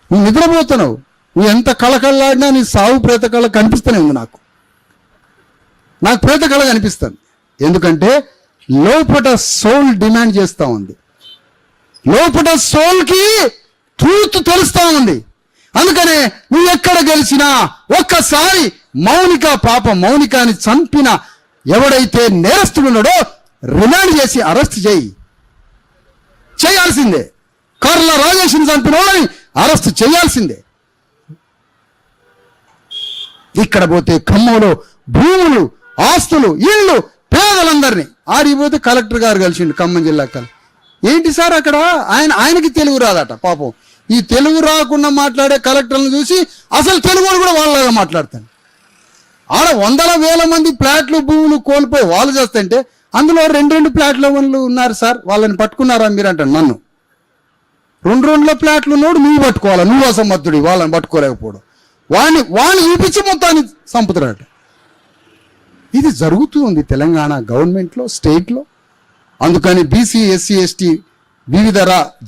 నువ్వు నిద్రపోతున్నావు. నువ్వు ఎంత కళకళలాడినా నీ సావు ప్రేత కళ కనిపిస్తూనే ఉంది నాకు. నాకు ప్రేత కళ కనిపిస్తుంది. ఎందుకంటే లోపట సోల్ డిమాండ్ చేస్తూ ఉంది, లోపట సోల్కి ట్రూత్ తెలుస్తూ ఉంది. అందుకనే నువ్వు ఎక్కడ గెలిచినా ఒక్కసారి మౌనికాని చంపిన ఎవడైతే నేరస్తుడు ఉన్నాడో రిమాండ్ చేసి అరెస్ట్ చేయాల్సిందే. కర్ల రాజేష్ని చంపిన వాళ్ళని అరెస్ట్ చేయాల్సిందే. ఇక్కడ పోతే ఖమ్మంలో భూములు, ఆస్తులు, ఇళ్ళు, పేదలందరినీ ఆడిపోతే కలెక్టర్ గారు కలిసిండు ఖమ్మం జిల్లా ఏంటి సార్ అక్కడ ఆయనకి తెలుగు రాదట పాపం. ఈ తెలుగు రాకుండా మాట్లాడే కలెక్టర్లను చూసి అసలు తెలుగు కూడా వాళ్ళలాగా మాట్లాడతాను. ఆడ 100,000 మంది ప్లాట్లు భూములు కోల్పోయి వాళ్ళు చేస్తుంటే అందులో 2 ప్లాట్ల వాళ్ళు ఉన్నారు సార్, వాళ్ళని పట్టుకున్నారా మీరు అంటాను. నన్ను 2 ప్లాట్లు ఉన్నోడు నువ్వు పట్టుకోవాలా, నువ్వు అసమర్థుడి, వాళ్ళని పట్టుకోలేకపోవడం, వాడిని చూపించి మొత్తాన్ని చంపుతారట. ఇది జరుగుతుంది తెలంగాణ గవర్నమెంట్లో, స్టేట్లో. అందుకని బీసీ ఎస్సీ ఎస్టీ వివిధ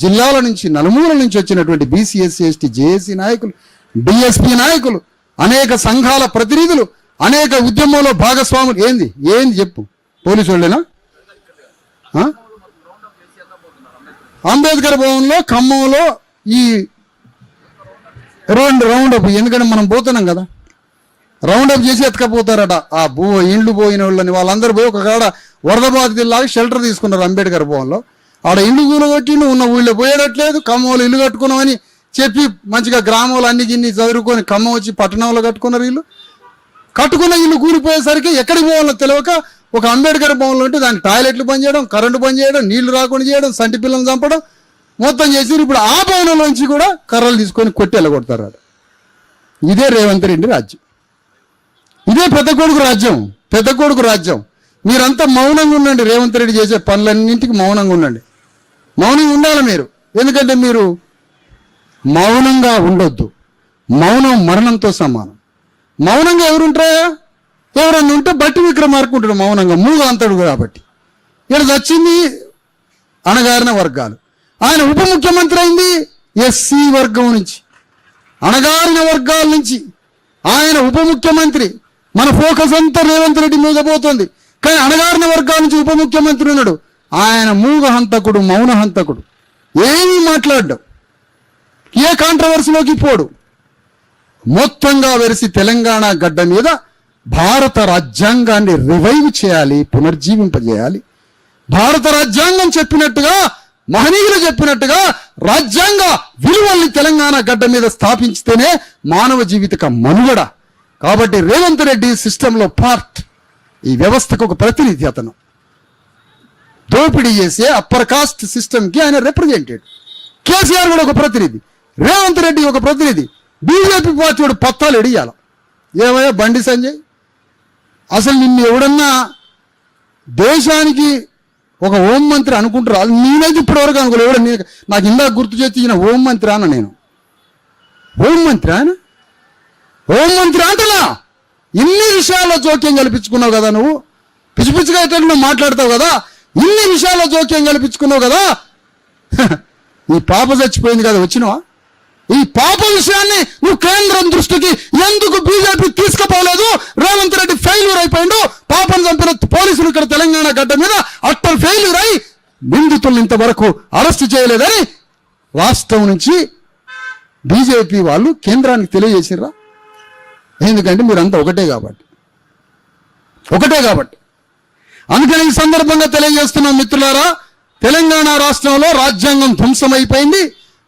జిల్లాల నుంచి, నలుమూల నుంచి వచ్చినటువంటి బీసీ ఎస్సీ ఎస్టీ జేఏసీ నాయకులు, డిఎస్పీ నాయకులు, అనేక సంఘాల ప్రతినిధులు, అనేక ఉద్యమంలో భాగస్వాములు. ఏంది చెప్పు, పోలీసు వాళ్ళేనా? అంబేద్కర్ భవన్లో ఖమ్మంలో ఈ రౌండప్, ఎందుకంటే మనం పోతున్నాం కదా, రౌండప్ చేసి ఎత్తుకపోతారట. ఆ ఇండ్లు పోయిన వాళ్ళని వాళ్ళందరూ పోయి ఒక కాడ వరద బాధితుల్లాగా షెల్టర్ తీసుకున్నారు అంబేద్కర్ భవన్లో. ఆడ ఇల్లు కూలగొట్టి ఉన్న ఊళ్ళో పోయేటట్లేదు, ఖమ్మంలో ఇల్లు కట్టుకున్నామని చెప్పి మంచిగా గ్రామంలో అన్ని గిన్ని చదువుకొని ఖమ్మం వచ్చి పట్టణంలో కట్టుకున్నారు. కట్టుకున్న ఇల్లు కూలిపోయేసరికి ఎక్కడికి పోవాలో తెలియక ఒక అంబేద్కర్ భవన్లో ఉంటే దానికి టాయిలెట్లు బంద్ చేయడం, కరెంటు బంద్ చేయడం, నీళ్లు రాకుండా చేయడం, సంటి పిల్లలను చంపడం మొత్తం చేసి ఇప్పుడు ఆ భవనంలోంచి కూడా కర్రలు తీసుకొని కొట్టి వెళ్ళగొడతారు. ఇదే రేవంత్ రెడ్డి రాజ్యం, ఇదే పెద్ద కొడుకు రాజ్యం. మీరంతా మౌనంగా ఉండండి. రేవంత్ రెడ్డి చేసే పనులన్నింటికి మౌనంగా ఉండండి. మౌనంగా ఉండాలి మీరు. ఎందుకంటే మీరు మౌనంగా ఉండొద్దు. మౌనం మరణంతో సమానం. మౌనంగా ఎవరుంటారా? ఎవరన్నా ఉంటే బట్టి విక్రమార్క ఉంటాడు మౌనంగా, మూగ అంతడు కాబట్టి. ఇక్కడ వచ్చింది అణగారిన వర్గాలు. ఆయన ఉప ముఖ్యమంత్రి అయింది ఎస్సీ వర్గం నుంచి, అణగారిన వర్గాల నుంచి. ఆయన ఉప ముఖ్యమంత్రి. మన ఫోకస్ అంతా రేవంత్ రెడ్డి మీద పోతుంది. కానీ అణగారిన వర్గాల నుంచి ఉప ముఖ్యమంత్రి ఉన్నాడు. ఆయన మూగ హంతకుడు, మౌన హంతకుడు. ఏమీ మాట్లాడ్డు, ఏ కాంట్రవర్సీలోకి పోడు. మొత్తంగా వెరిసి తెలంగాణ గడ్డ మీద భారత రాజ్యాంగాన్ని రివైవ్ చేయాలి, పునర్జీవింపజేయాలి. భారత రాజ్యాంగం చెప్పినట్టుగా, మహనీయులు చెప్పినట్టుగా రాజ్యాంగ విలువల్ని తెలంగాణ గడ్డ మీద స్థాపించితేనే మానవ జీవితక మనుగడ. కాబట్టి రేవంత్ రెడ్డి సిస్టంలో పార్ట్, ఈ వ్యవస్థకు ఒక ప్రతినిధి. అతను దోపిడీ చేసే అప్పర్ కాస్ట్ సిస్టమ్కి ఆయన రిప్రజెంటేటివ్. కేసీఆర్ కూడా ఒక ప్రతినిధి, రేవంత్ రెడ్డి ఒక ప్రతినిధి. బీజేపీ పార్టీ వాడు పత్తాలు ఎడియాల. ఏమయ్యా బండి సంజయ్, అసలు నిన్ను ఎవడన్నా దేశానికి ఒక హోంమంత్రి అనుకుంటారు? నేనైతే ఇప్పటివరకు అనుకోలేదు. నాకు ఇందాక గుర్తు చేసి ఈయన హోంమంత్రి అన్న. నేను హోంమంత్రి అంటలా. ఇన్ని విషయాల్లో జోక్యం కల్పించుకున్నావు కదా నువ్వు, పిచ్చి పిచ్చిగా అయితే నువ్వు మాట్లాడతావు కదా, ఇన్ని విషయాల్లో జోక్యం కల్పించుకున్నావు కదా. ఈ పాప చచ్చిపోయింది కదా, వచ్చినావా? ఈ పాప విషయాన్ని నువ్వు కేంద్రం దృష్టికి ఎందుకు బీజేపీ తీసుకుపోలేదు? రేవంత్ రెడ్డి ఫెయిల్యూర్ అయిపోయిండు. పాపను చంపిన పోలీసులు ఇక్కడ తెలంగాణ గడ్డ మీద అట్టర్ ఫెయిల్యూర్ అయి నిందితులను ఇంతవరకు అరెస్ట్ చేయలేదని రాష్ట్రం నుంచి బీజేపీ వాళ్ళు కేంద్రానికి తెలియజేసిర్రా. ఎందుకంటే మీరంతా ఒకటే కాబట్టి. అందుకని ఈ సందర్భంగా తెలియజేస్తున్నాం మిత్రులారా, తెలంగాణ రాష్ట్రంలో రాజ్యాంగం ధ్వంసమైపోయింది.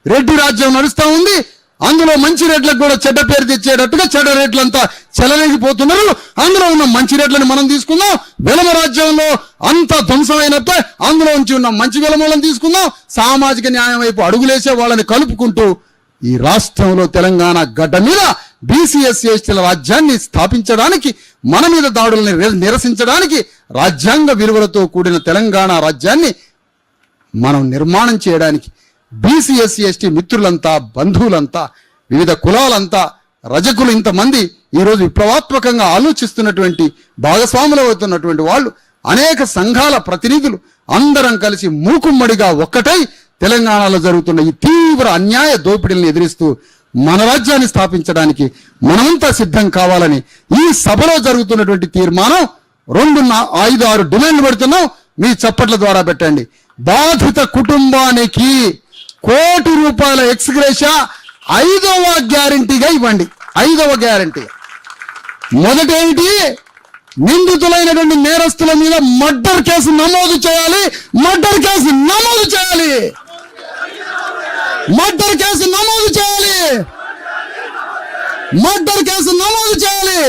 రెడ్డి రాజ్యం నడుస్తూ ఉంది. అందులో మంచి రెడ్లకు కూడా చెడ్డ పేరు తెచ్చేటట్టుగా చెడ్డ రెడ్లంతా చెలలేగిపోతున్నారు. అందులో ఉన్న మంచి రెడ్లను మనం తీసుకుందాం. వెలమ రాజ్యంలో అంత ధ్వంసమైనట్టే అందులో నుంచి ఉన్న మంచి వెలమలను తీసుకుందాం. సామాజిక న్యాయం వైపు అడుగులేసే వాళ్ళని కలుపుకుంటూ ఈ రాష్ట్రంలో తెలంగాణ గడ్డ మీద బీసీ ఎస్సీ ఎస్టీల రాజ్యాన్ని స్థాపించడానికి, మన మీద దాడుల్ని నిరసించడానికి, రాజ్యాంగ విలువలతో కూడిన తెలంగాణ రాజ్యాన్ని మనం నిర్మాణం చేయడానికి బీసీ ఎస్సీ ఎస్టీ మిత్రులంతా, బంధువులంతా, వివిధ కులాలంతా, రజకులు ఇంతమంది ఈరోజు విప్లవాత్మకంగా ఆలోచిస్తున్నటువంటి, భాగస్వాములు అవుతున్నటువంటి వాళ్ళు, అనేక సంఘాల ప్రతినిధులు అందరం కలిసి మూకుమ్మడిగా ఒక్కటై తెలంగాణలో జరుగుతున్న ఈ తీవ్ర అన్యాయ దోపిడీలను ఎదిరిస్తూ మన రాజ్యాన్ని స్థాపించడానికి మనమంతా సిద్ధం కావాలని ఈ సభలో జరుగుతున్నటువంటి తీర్మానం 5-6 డిమాండ్లు పెడుతున్నాం, మీ చప్పట్ల ద్వారా పెట్టండి. బాధిత కుటుంబానికి ₹1 కోటి ఎక్స్గ్రేషియా 5వ గ్యారంటీగా ఇవ్వండి. 5వ గ్యారంటీ. మొదటి ఏంటి? నిందితులైనటువంటి నేరస్తుల మీద మర్డర్ కేసు నమోదు చేయాలి. మర్డర్ కేసు నమోదు చేయాలి. మర్డర్ కేసు నమోదు చేయాలి. మర్డర్ కేసు నమోదు చేయాలి.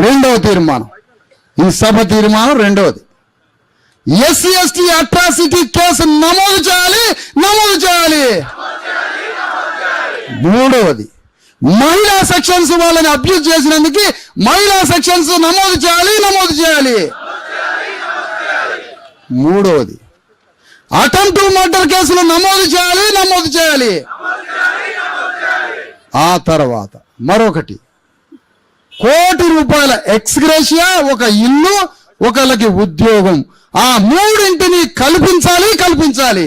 రెండవ తీర్మానం, ఈ సభ తీర్మానం రెండవది, ఎస్సీ ఎస్టీ అట్రాసిటీ కేసు నమోదు చేయాలి. నమోదు చేయాలి. మూడవది, మహిళా సెక్షన్స్ వాళ్ళని అబ్యూజ్ చేసినందుకు మహిళా సెక్షన్స్ నమోదు చేయాలి. నమోదు చేయాలి. మూడవది, అటెంప్ట్ మర్డర్ కేసులు నమోదు చేయాలి. నమోదు చేయాలి. ఆ తర్వాత మరొకటి, ₹1 కోటి ఎక్స్గ్రేషియా, ఒక ఇల్లు, ఒకళ్ళకి ఉద్యోగం. ఆ మూడింటిని కల్పించాలి.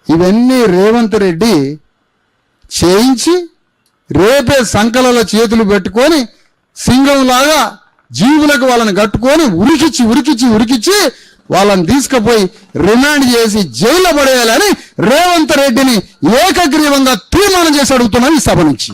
ఇవన్నీ రేవంత్ రెడ్డి చేయించి రేపే సంకలలో చేతులు పెట్టుకొని సింగంలాగా జీవులకు వాళ్ళని కట్టుకొని ఉరికిచ్చి వాళ్ళని తీసుకుపోయి రిమాండ్ చేసి జైల్లో పడేయాలని రేవంత్ రెడ్డిని ఏకగ్రీవంగా తీర్మానం చేసి అడుగుతున్నాం ఈ సభ నుంచి.